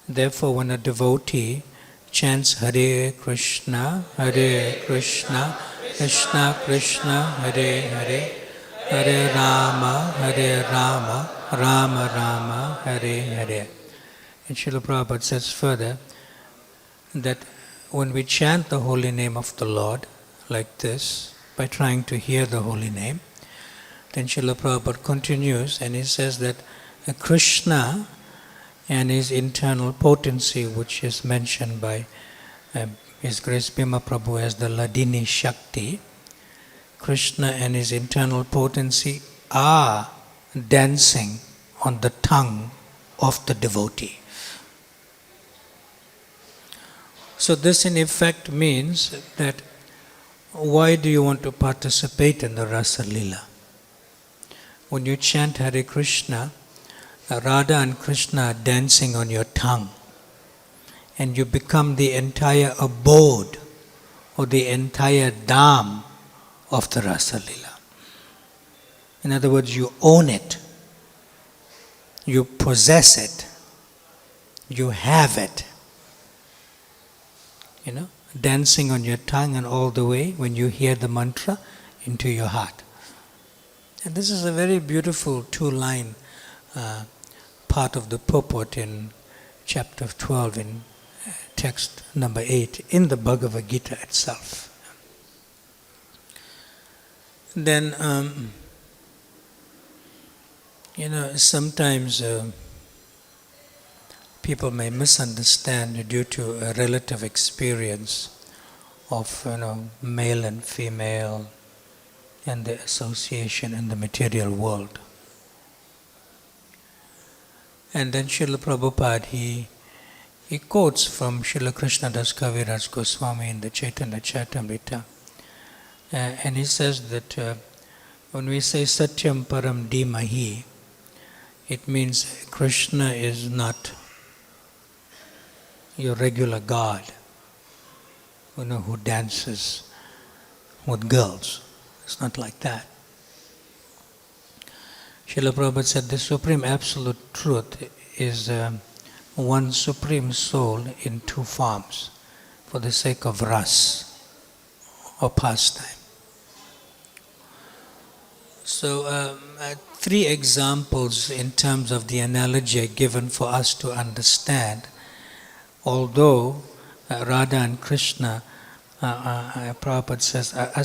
Therefore, when a devotee chants Hare Krishna, Krishna Krishna, Hare Hare, Hare Rama, Rama Rama, Hare Hare. And Srila Prabhupada says further that when we chant the holy name of the Lord like this, by trying to hear the holy name, then Srila Prabhupada continues and he says that Krishna and his internal potency, which is mentioned by His Grace Bhima Prabhu as the Ladini Shakti, Krishna and his internal potency are dancing on the tongue of the devotee. So this in effect means that why do you want to participate in the Rasa Lila? When you chant Hare Krishna, Radha and Krishna are dancing on your tongue, and you become the entire abode or the entire dham of the Rasa Lila. In other words, you own it, you possess it, you have it. Dancing on your tongue and all the way when you hear the mantra into your heart. And this is a very beautiful two-line part of the purport in chapter 12 in text number 8 in the Bhagavad Gita itself. Then, sometimes people may misunderstand due to a relative experience of male and female and the association in the material world. And then Srila Prabhupada, he quotes from Srila Krishna Das Kaviraj Goswami in the Chaitanya Charitamrita. And he says that when we say Satyam Param Dhimahi, it means Krishna is not your regular God, who dances with girls. It's not like that. Srila Prabhupada said the Supreme Absolute Truth is one Supreme Soul in two forms for the sake of ras, or pastime. So, three examples in terms of the analogy are given for us to understand. Although Radha and Krishna, Prabhupada says, are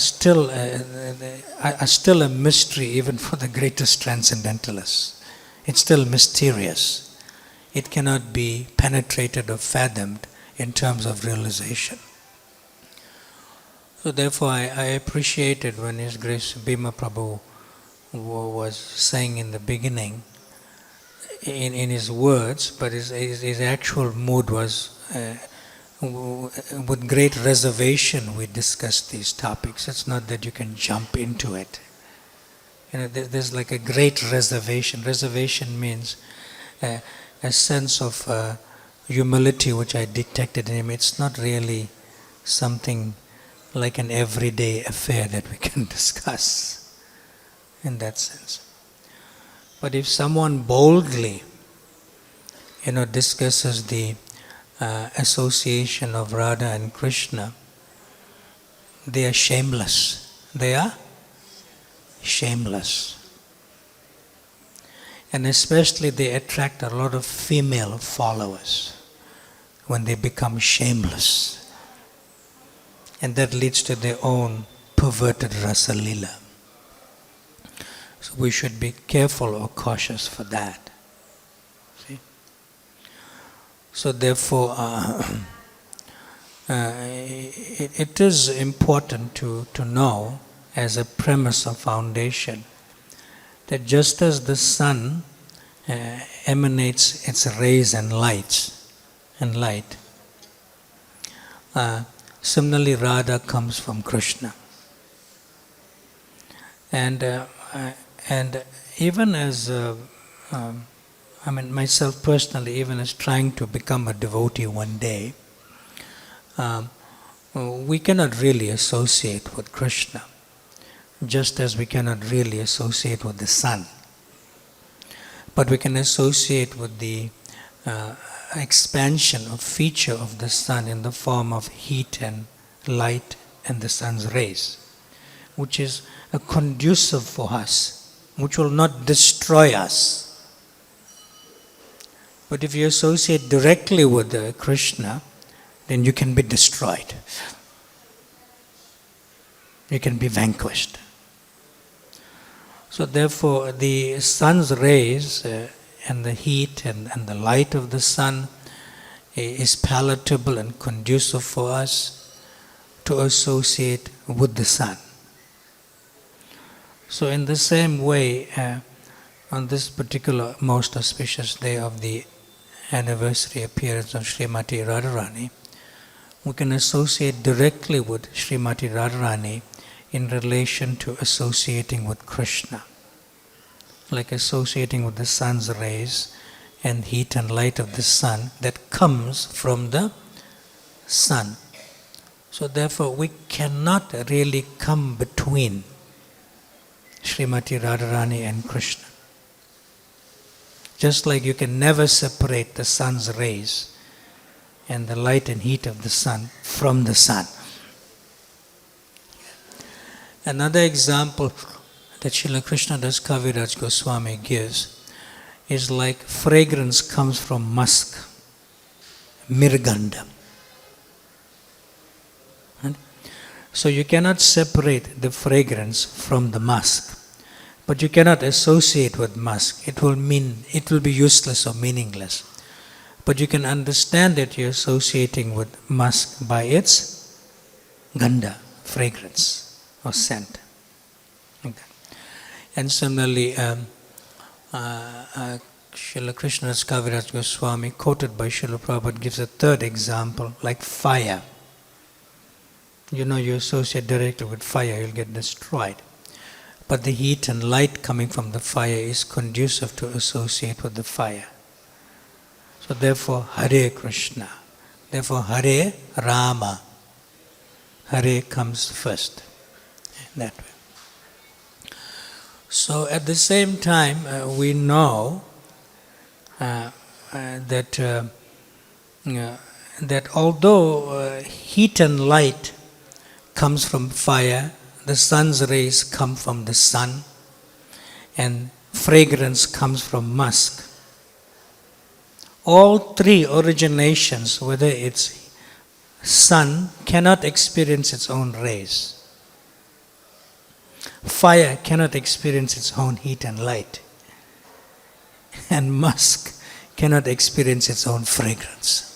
still a mystery even for the greatest transcendentalists. It's still mysterious. It cannot be penetrated or fathomed in terms of realization. So therefore I appreciated when His Grace Bhima Prabhu was saying in the beginning, in his words, but his actual mood was, with great reservation we discussed these topics. It's not that you can jump into it. There's like a great reservation. Reservation means a sense of humility which I detected in him. It's not really something like an everyday affair that we can discuss in that sense. But if someone boldly, discusses the association of Radha and Krishna, they are shameless. They are shameless. And especially they attract a lot of female followers when they become shameless. And that leads to their own perverted rasa lila. So we should be careful or cautious for that. See? So therefore, it is important to know as a premise or foundation that just as the sun emanates its rays and light, similarly Radha comes from Krishna. And even as, myself personally, even as trying to become a devotee one day, we cannot really associate with Krishna, just as we cannot really associate with the sun. But we can associate with the expansion or feature of the sun in the form of heat and light and the sun's rays, which is conducive for us, which will not destroy us. But if you associate directly with Krishna, then you can be destroyed. You can be vanquished. So therefore, the sun's rays and the heat and the light of the sun is palatable and conducive for us to associate with the sun. So in the same way, on this particular most auspicious day of the anniversary appearance of Srimati Radharani, we can associate directly with Srimati Radharani in relation to associating with Krishna, like associating with the sun's rays and heat and light of the sun that comes from the sun. So therefore we cannot really come between Srimati Radharani and Krishna. Just like you can never separate the sun's rays and the light and heat of the sun from the sun. Another example that Srila Krishna Das Kaviraj Goswami gives is like fragrance comes from musk, mirganda. So you cannot separate the fragrance from the musk, but you cannot associate with musk. It will be useless or meaningless. But you can understand that you're associating with musk by its ganda, fragrance or scent. Like that. And similarly, Srila Krishnadas Kaviraj Goswami, quoted by Srila Prabhupada, gives a third example, like fire. You know, you associate directly with fire, you'll get destroyed. But the heat and light coming from the fire is conducive to associate with the fire. So therefore, Hare Krishna. Therefore, Hare Rama. Hare comes first. That way. So at the same time, we know that although heat and light comes from fire, the sun's rays come from the sun, and fragrance comes from musk. All three originations, whether it's sun, cannot experience its own rays. Fire cannot experience its own heat and light. And musk cannot experience its own fragrance.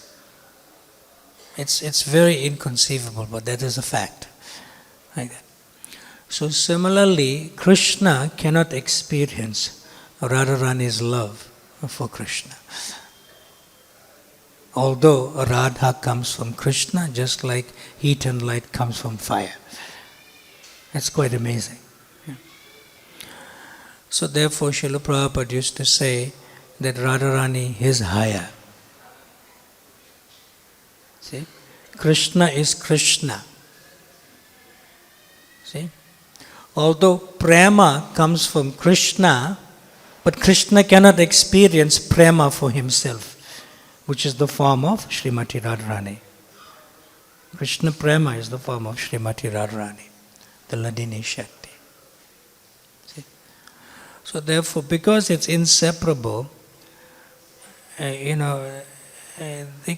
It's very inconceivable, but that is a fact. Like that. So similarly, Krishna cannot experience Radharani's love for Krishna. Although Radha comes from Krishna, just like heat and light comes from fire. That's quite amazing. Yeah. So therefore, Srila Prabhupada used to say that Radharani is higher. See? Krishna is Krishna. See? Although prema comes from Krishna, but Krishna cannot experience prema for himself, which is the form of Srimati Radharani. Krishna prema is the form of Srimati Radharani, the Ladini Shakti. See? So therefore, because it's inseparable, they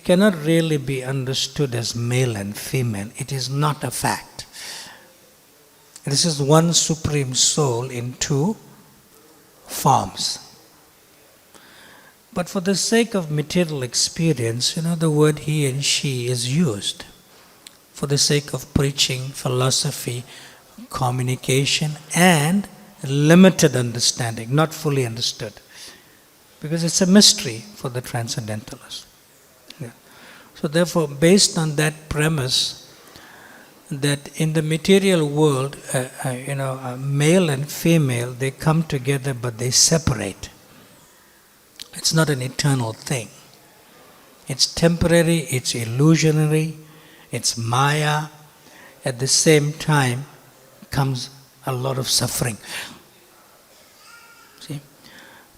cannot really be understood as male and female. It is not a fact. This is one Supreme Soul in two forms. But for the sake of material experience, the word he and she is used for the sake of preaching, philosophy, communication, and limited understanding, not fully understood. Because it's a mystery for the transcendentalists. Yeah. So therefore, based on that premise, that in the material world, male and female, they come together but they separate. It's not an eternal thing. It's temporary, it's illusionary, it's maya. At the same time comes a lot of suffering. See?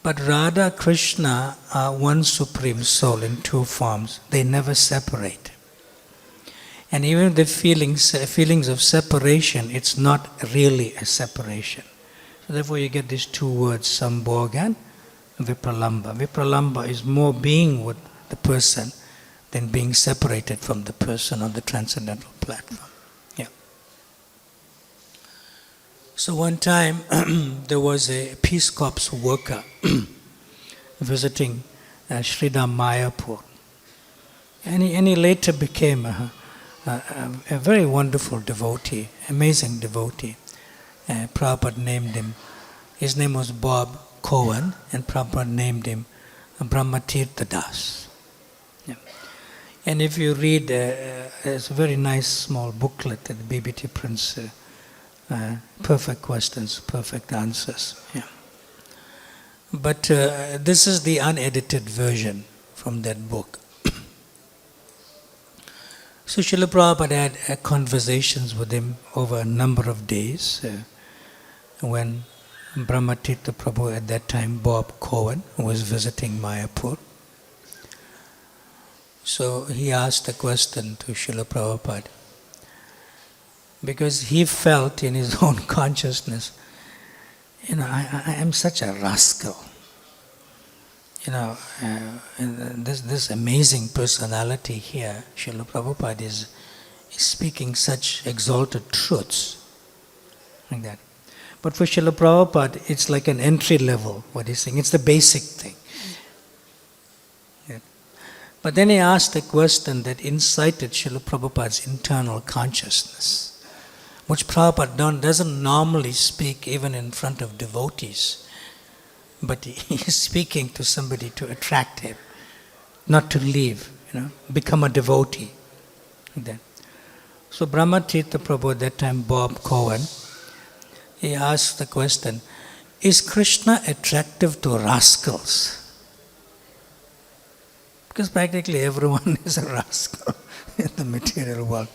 But Radha, Krishna are one Supreme Soul in two forms. They never separate. And even the feelings of separation, it's not really a separation. So therefore you get these two words, Sambhog and Vipralamba. Vipralamba is more being with the person than being separated from the person on the transcendental platform. Yeah. So one time there was a Peace Corps worker visiting Sridham Mayapur. And he later became a very wonderful devotee, amazing devotee. Prabhupada named him, his name was Bob Cohen, and Prabhupada named him Brahmatirtha Das. Yeah. And if you read, it's a very nice small booklet that the BBT prints, perfect questions, perfect answers. Yeah. But this is the unedited version from that book. So Srila Prabhupada had conversations with him over a number of days when Brahmatirtha Prabhu, at that time Bob Cohen, was visiting Mayapur. So he asked a question to Srila Prabhupada because he felt in his own consciousness, I am such a rascal. And this amazing personality here, Srila Prabhupada is speaking such exalted truths, like that. But for Srila Prabhupada, it's like an entry level, what he's saying. It's the basic thing. Yeah. But then he asked a question that incited Srila Prabhupada's internal consciousness, which Prabhupada doesn't normally speak even in front of devotees. But he is speaking to somebody to attract him, not to leave, become a devotee. Like that. So Brahmatirtha Prabhu, at that time Bob Cohen, he asked the question, is Krishna attractive to rascals? Because practically everyone is a rascal in the material world.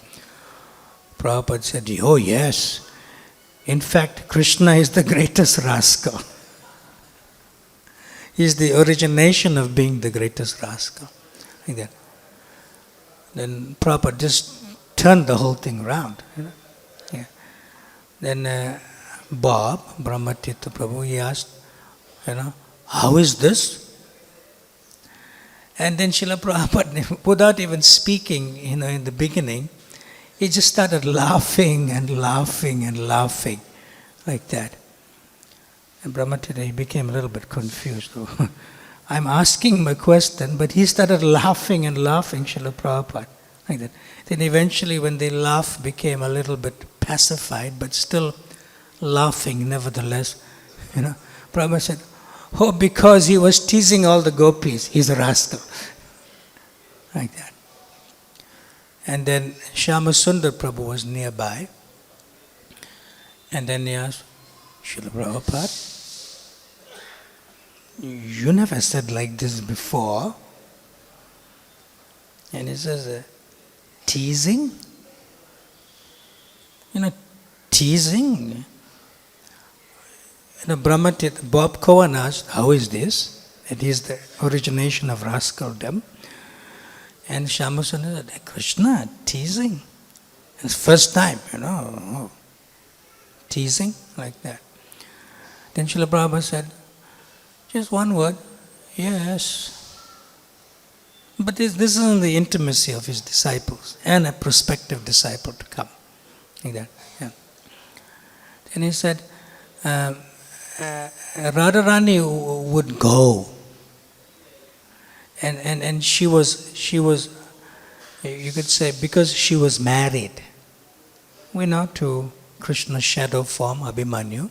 Prabhupada said, oh yes, in fact Krishna is the greatest rascal. He is the origination of being the greatest rascal. Like that. Then Prabhupada just turned the whole thing around. Yeah. Then Bob, Brahmatirtha Prabhu, he asked, how is this? And then Srila Prabhupada, without even speaking, in the beginning, he just started laughing and laughing and laughing, like that. And Brahmatirtha, he became a little bit confused. I'm asking my question, but he started laughing and laughing, Srila Prabhupada, like that. Then eventually, when the laugh became a little bit pacified, but still laughing nevertheless, Prabhupada said, oh, because he was teasing all the gopis, he's a rascal. Like that. And then Shyamasundar Prabhu was nearby. And then he asked, Srila Prabhupada, you never said like this before. And he says, teasing? Teasing? Brahmatirtha, Bob Cohen asked, how is this? It is the origination of rascaldom. And Shyamasundar said, Krishna, teasing. It's first time, teasing, like that. Then Srila Prabhupada said, just one word, yes. But this isn't the intimacy of his disciples and a prospective disciple to come. Like that. Yeah. Then he said, Radharani would go, and she was, you could say, because she was married, to Krishna's shadow form, Abhimanyu.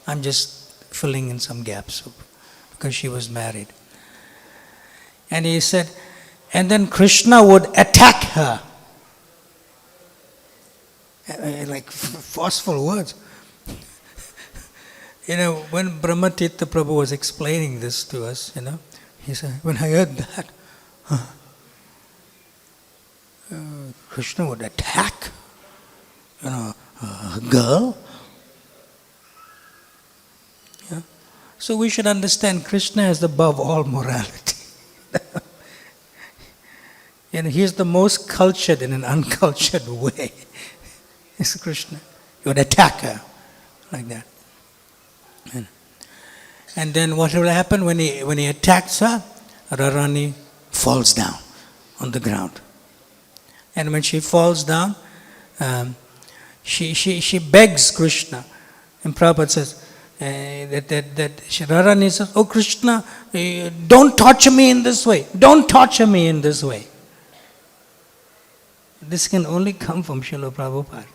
I'm just filling in some gaps, because she was married. And he said, and then Krishna would attack her. Like forceful words. When Brahmatirtha Prabhu was explaining this to us, he said, when I heard that, Krishna would attack, a girl. Yeah. So we should understand Krishna is above all morality. He is the most cultured in an uncultured way. It's Krishna. He would attack her like that. And then what will happen when he attacks her? Radharani falls down on the ground. And when she falls down, she begs Krishna. And Prabhupada says that Radharani says, oh Krishna, don't torture me in this way. Don't torture me in this way. This can only come from Srila Prabhupada.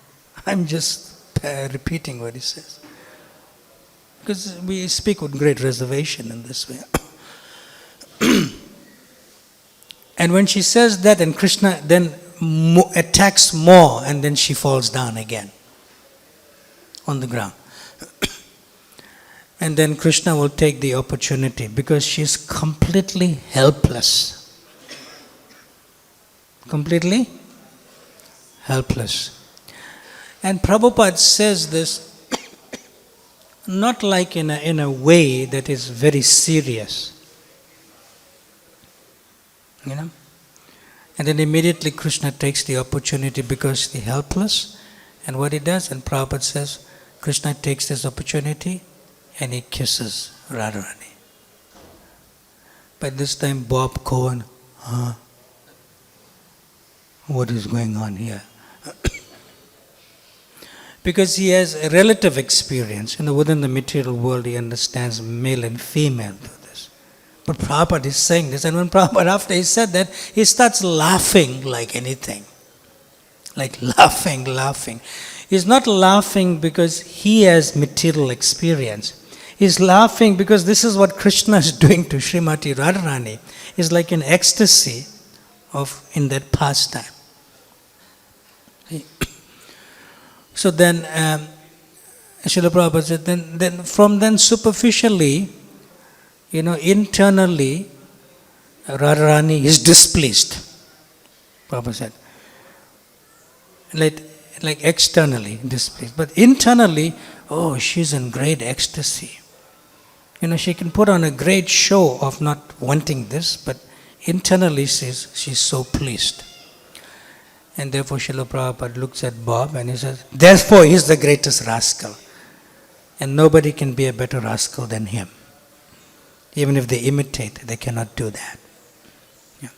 I'm just repeating what he says. Because we speak with great reservation in this way. And when she says that, and Krishna then attacks more, and then she falls down again on the ground. And then Krishna will take the opportunity, because she is completely helpless. Completely helpless. And Prabhupada says this not like in a way that is very serious. And then immediately Krishna takes the opportunity because he's helpless. And what he does, and Prabhupada says, Krishna takes this opportunity and he kisses Radharani. By this time Bob Cohen, what is going on here? Because he has a relative experience. Within the material world he understands male and female to this. But Prabhupada is saying this, and when Prabhupada, after he said that, he starts laughing like anything. Like laughing. He's not laughing because he has material experience. He's laughing because this is what Krishna is doing to Srimati Radharani. He's like in ecstasy in that pastime. So then, Srila Prabhupada said, then superficially, internally, Radharani is displeased. Prabhupada said. Like externally displeased. But internally, she's in great ecstasy. She can put on a great show of not wanting this, but internally she's so pleased. And therefore Srila Prabhupada looks at Bob and he says, therefore he's the greatest rascal. And nobody can be a better rascal than him. Even if they imitate, they cannot do that. Yeah.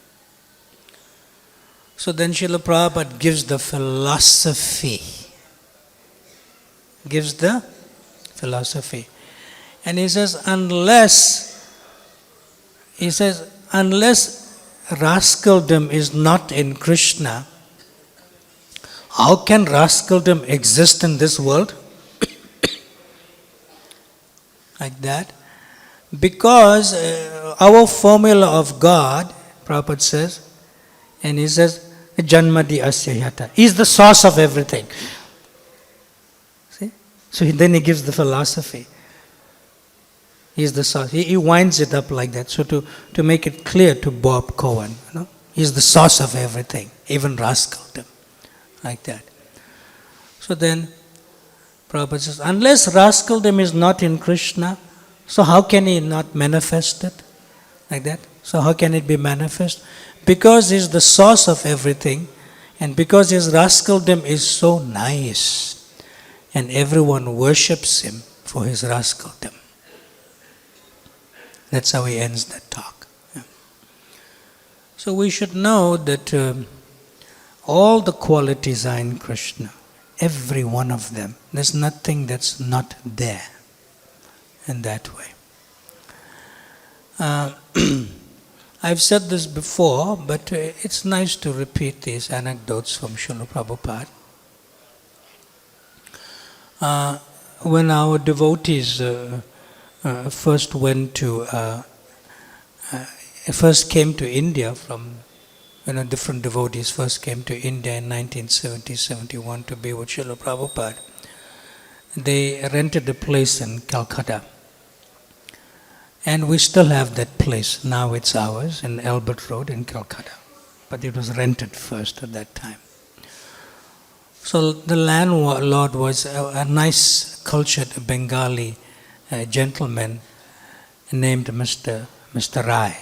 So then Srila Prabhupada gives the philosophy. And he says, unless rascaldom is not in Krishna, how can rascaldom exist in this world? Like that. Because our formula of God, Prabhupada says, and he says, Janmadi Asya Yata, is the source of everything. See? So then he gives the philosophy. He's the source. He winds it up like that. So to make it clear to Bob Cohen, he's the source of everything, even rascaldom. Like that. So then Prabhupada says, unless rascaldom is not in Krishna, so how can he not manifest it? Like that. So how can it be manifest? Because he's the source of everything, and because his rascaldom is so nice, and everyone worships him for his rascaldom. That's how he ends that talk. Yeah. So we should know that all the qualities are in Krishna. Every one of them. There's nothing that's not there in that way. I've said this before, but it's nice to repeat these anecdotes from Srila Prabhupada. When our devotees first came to India from, different devotees first came to India in 1970-71 to be with Srila Prabhupada. They rented a place in Calcutta. And we still have that place. Now it's ours in Albert Road in Calcutta. But it was rented first at that time. So the landlord was a nice, cultured Bengali gentleman named Mr. Rai.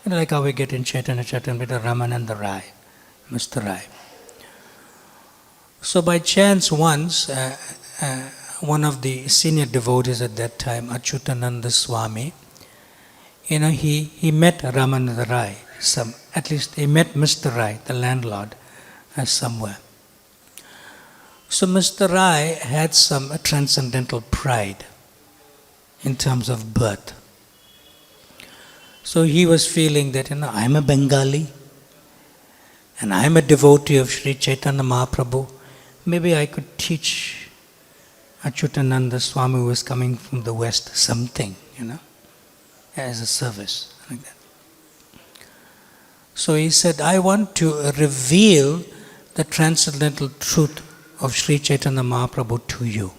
Like how we get in Chaitanya Charitamrita, Ramananda Rai, Mr. Rai. So by chance once, one of the senior devotees at that time, Achyutananda Swami, he met Ramananda Rai, at least he met Mr. Rai, the landlord, somewhere. So Mr. Rai had some transcendental pride in terms of birth. So he was feeling that, I'm a Bengali and I'm a devotee of Sri Chaitanya Mahaprabhu. Maybe I could teach Achyutananda Swami, who was coming from the West, something, as a service, like that. So he said, I want to reveal the transcendental truth of Sri Chaitanya Mahaprabhu to you.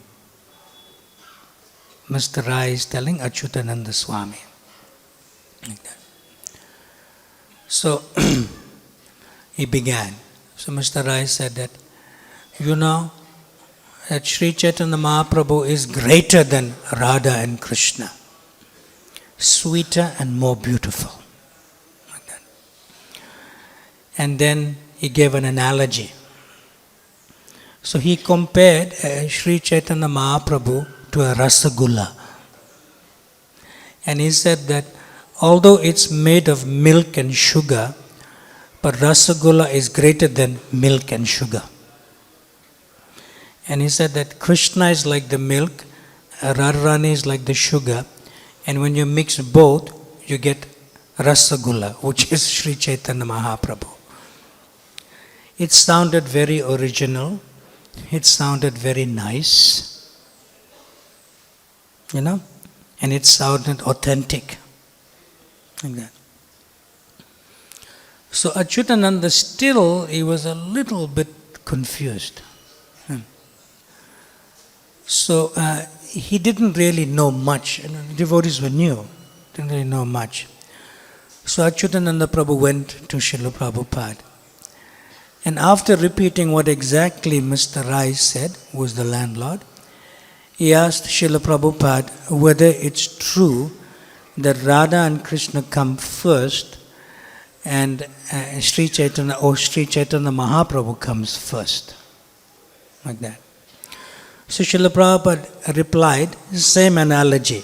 Mr. Rai is telling Achyutananda Swami. Like that. So he began. So Mr. Rai said that, that Sri Chaitanya Mahaprabhu is greater than Radha and Krishna. Sweeter and more beautiful. Like that. And then he gave an analogy. So he compared Sri Chaitanya Mahaprabhu to a rasgulla. And he said that although it's made of milk and sugar, but rasgulla is greater than milk and sugar. And he said that Krishna is like the milk, Radharani is like the sugar, and when you mix both, you get Rasagula, which is Sri Chaitanya Mahaprabhu. It sounded very original. It sounded very nice. And it sounded authentic. Like that. So Achyutananda still, he was a little bit confused. So he didn't really know much. Devotees were new, didn't really know much. So Achyutananda Prabhu went to Srila Prabhupada. And after repeating what exactly Mr. Rai said, who was the landlord, he asked Srila Prabhupada whether it's true that Radha and Krishna come first and Sri Chaitanya Mahaprabhu comes first. Like that. So Srila Prabhupada replied, same analogy.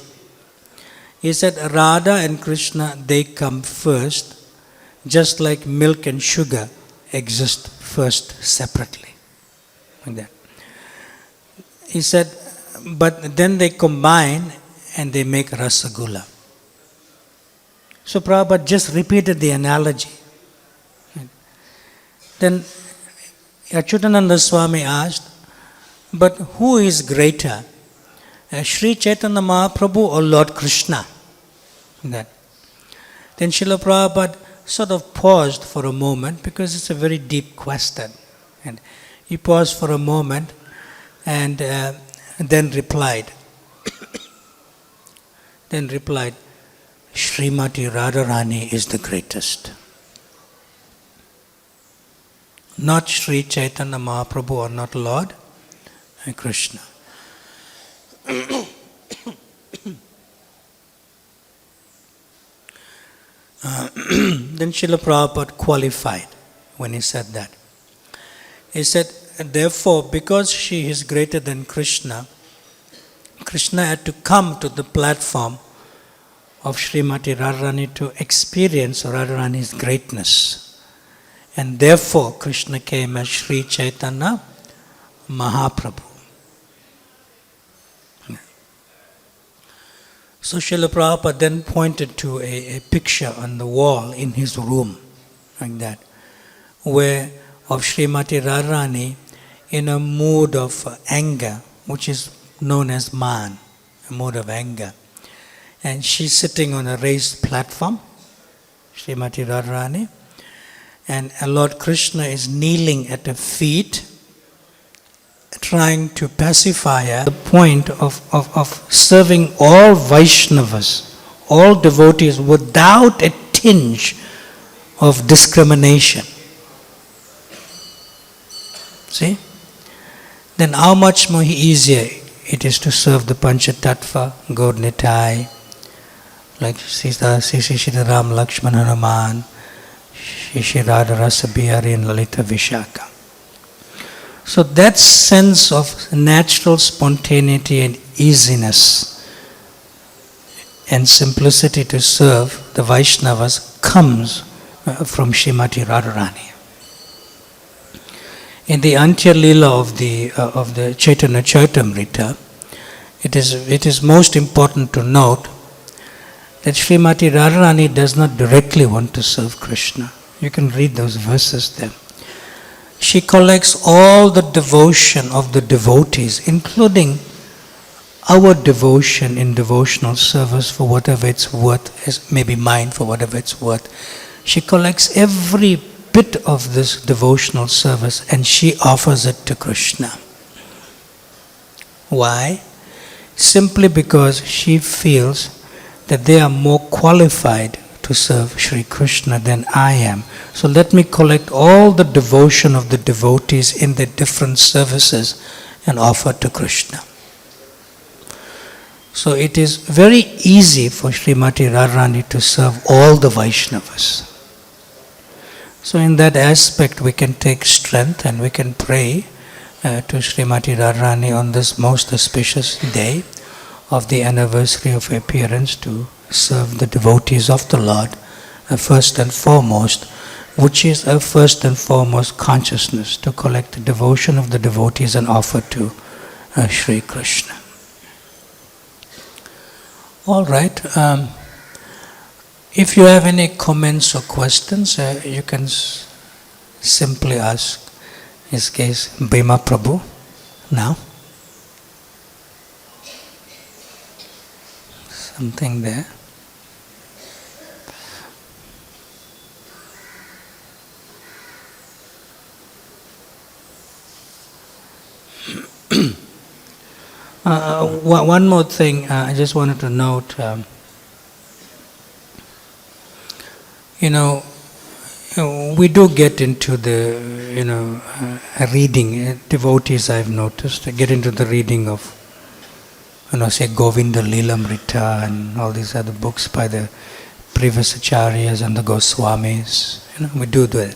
He said, Radha and Krishna, they come first, just like milk and sugar exist first separately. Like that. He said, but then they combine and they make rasagula. So Prabhupada just repeated the analogy. Then Achyutananda Swami asked, but who is greater, Sri Chaitanya Mahaprabhu or Lord Krishna? That. Then Srila Prabhupada sort of paused for a moment because it's a very deep question. And he paused for a moment and then replied. Srimati Radharani is the greatest. Not Sri Chaitanya Mahaprabhu or not Lord Krishna. Then Srila Prabhupada qualified when he said that. He said, therefore, because she is greater than Krishna, Krishna had to come to the platform of Srimati Radharani to experience Radharani's greatness. And therefore, Krishna came as Sri Chaitanya Mahaprabhu. So Srila Prabhupada then pointed to a picture on the wall in his room, like that, where of Srimati Radharani in a mood of anger, which is known as man, a mood of anger. And she's sitting on a raised platform, Srimati Radharani, and Lord Krishna is kneeling at her feet, trying to pacify her. The point of serving all Vaishnavas, all devotees, without a tinge of discrimination. See? Then how much more easier it is to serve the Panchatattva, Gaur Nitai, like Sri Ram Lakshman Hanuman, Shri Radha Rasa Bihari and Lalita Vishaka. So that sense of natural spontaneity and easiness and simplicity to serve the Vaishnavas comes from Srimati Radharani. In the Antya Lila of the Chaitanya Charitamrita, it is most important to note that Srimati Radharani does not directly want to serve Krishna. You can read those verses there. She collects all the devotion of the devotees, including our devotion in devotional service for whatever it's worth, maybe mine for whatever it's worth. She collects every bit of this devotional service and she offers it to Krishna. Why? Simply because she feels that they are more qualified to serve Sri Krishna than I am. So let me collect all the devotion of the devotees in the different services and offer to Krishna. So it is very easy for Srimati Radharani to serve all the Vaishnavas. So in that aspect we can take strength and we can pray to Srimati Radharani on this most auspicious day of the anniversary of her appearance to serve the devotees of the Lord first and foremost, which is a first and foremost consciousness to collect the devotion of the devotees and offer to Sri Krishna. All right. If you have any comments or questions, you can simply ask. In this case, Bhima Prabhu, now. Something there. One more thing, I just wanted to note, we do get into the, reading, devotees I've noticed, get into the reading of, say Govinda Lilamrita and all these other books by the previous acharyas and the Goswamis, we do that.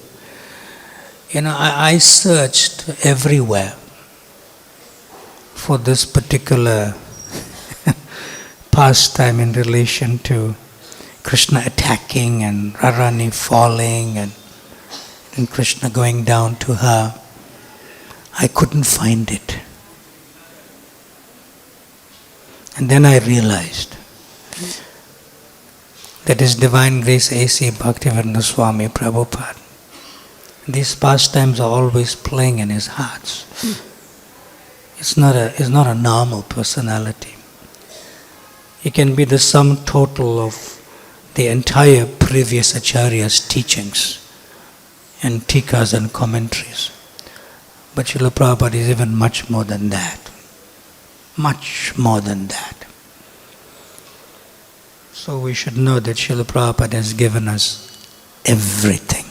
I searched everywhere for this particular pastime in relation to Krishna attacking and Radharani falling and Krishna going down to her. I couldn't find it. And then I realized that His Divine Grace A.C. Bhaktivedanta Swami Prabhupada, these pastimes are always playing in his hearts. It's not a normal personality. It can be the sum total of the entire previous acharya's teachings and tikas and commentaries. But Srila Prabhupada is even much more than that. Much more than that. So we should know that Srila Prabhupada has given us everything.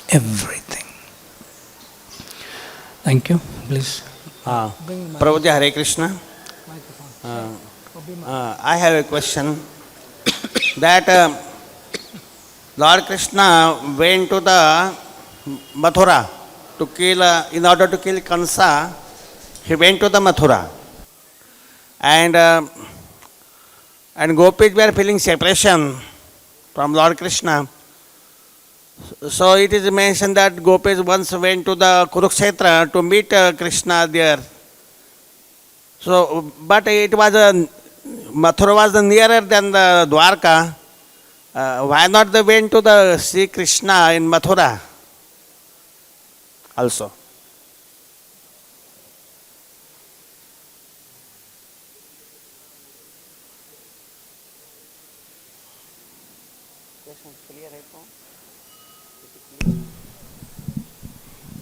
Everything. Thank you. Please. Prabhuji, Hare Krishna. I have a question. That Lord Krishna went to the Mathura to kill, in order to kill Kansa, he went to the Mathura. And gopis were feeling separation from Lord Krishna. So it is mentioned that gopis once went to the Kurukshetra to meet Krishna there. So, but it was Mathura was nearer than the Dwarka. Why not they went to the see Krishna in Mathura also?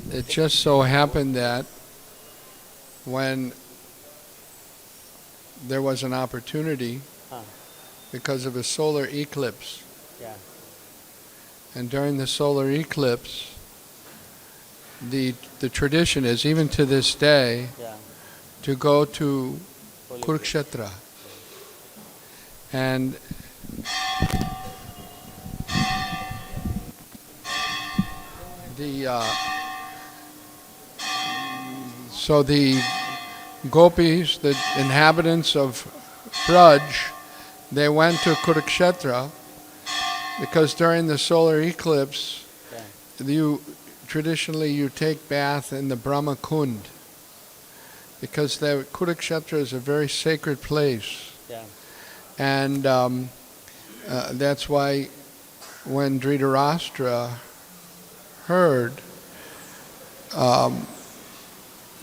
It just so happened that when there was an opportunity because of a solar eclipse. Yeah. And during the solar eclipse, the tradition is, even to this day, to go to Kurukshetra. And so the gopis, the inhabitants of Braj, they went to Kurukshetra because during the solar eclipse, traditionally you take bath in the Brahma Kund, because the Kurukshetra is a very sacred place. Yeah. And that's why when Dhritarashtra heard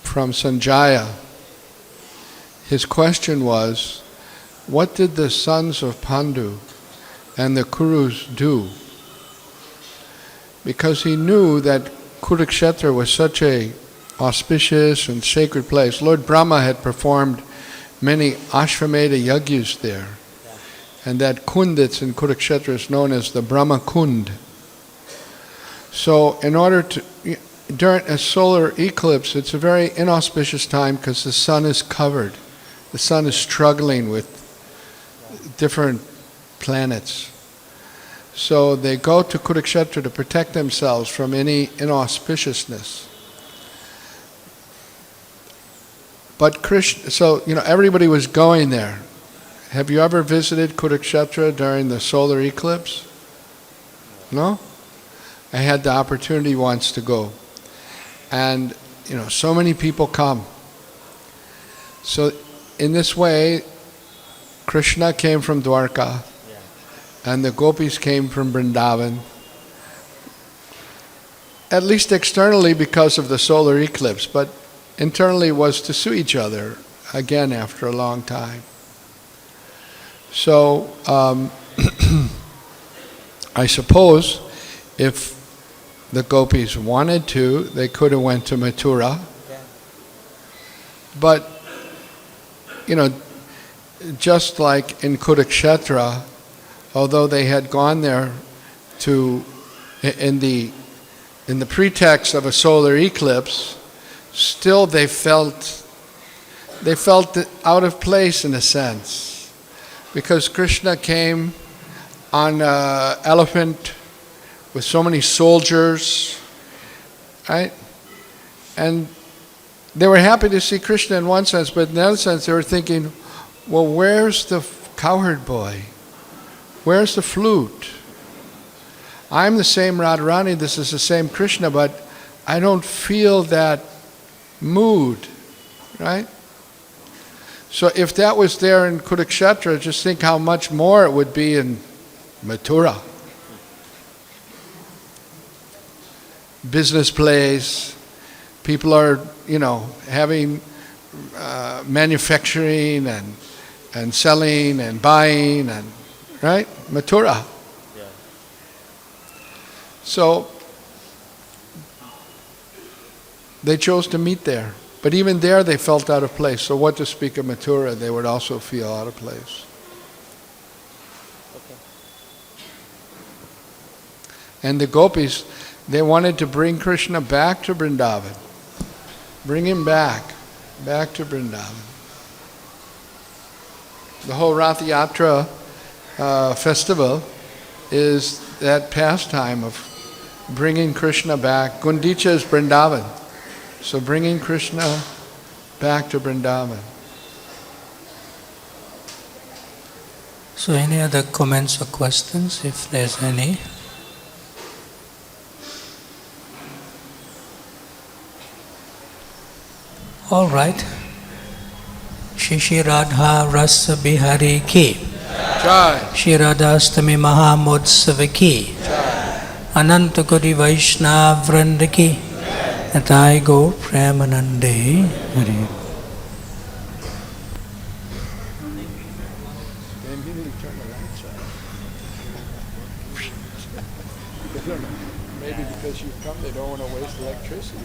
from Sanjaya, his question was, what did the sons of Pandu and the Kurus do? Because he knew that Kurukshetra was such a auspicious and sacred place. Lord Brahma had performed many Ashvamedha yagyas there. And that kund that's in Kurukshetra is known as the Brahma Kund. So in order to, during a solar eclipse, it's a very inauspicious time because the sun is covered. The sun is struggling with different planets. So they go to Kurukshetra to protect themselves from any inauspiciousness. But Krishna, so everybody was going there. Have you ever visited Kurukshetra during the solar eclipse? No? I had the opportunity once to go. And, so many people come. So in this way, Krishna came from Dwarka and the gopis came from Vrindavan, at least externally because of the solar eclipse, but internally was to see each other again after a long time. So I suppose if the gopis wanted to, they could have went to Mathura. But, just like in Kurukshetra, although they had gone there in the pretext of a solar eclipse, still they felt out of place in a sense, because Krishna came on an elephant with so many soldiers, right? And they were happy to see Krishna in one sense, but in the other sense they were thinking, well, where's the cowherd boy? Where's the flute? I'm the same Radharani, this is the same Krishna, but I don't feel that mood, right? So if that was there in Kurukshetra, just think how much more it would be in Mathura. Business place, people are, having manufacturing and selling and buying, and right? Mathura. Yeah. So they chose to meet there. But even there they felt out of place. So what to speak of Mathura, they would also feel out of place. Okay. And the gopis, they wanted to bring Krishna back to Vrindavan. Bring him back to Vrindavan. The whole Ratha Yatra festival is that pastime of bringing Krishna back. Gundicha is Vrindavan. So bringing Krishna back to Vrindavan. So any other comments or questions, if there's any? All right. Shri Radha Rasa Bihari ki. Jai. Shri Radha Astami Mahamotsava ki. Ananta Koti Vaishnava Vranda ki. Natai Go Premanande. Hari. Maybe because you've come, they don't want to waste electricity.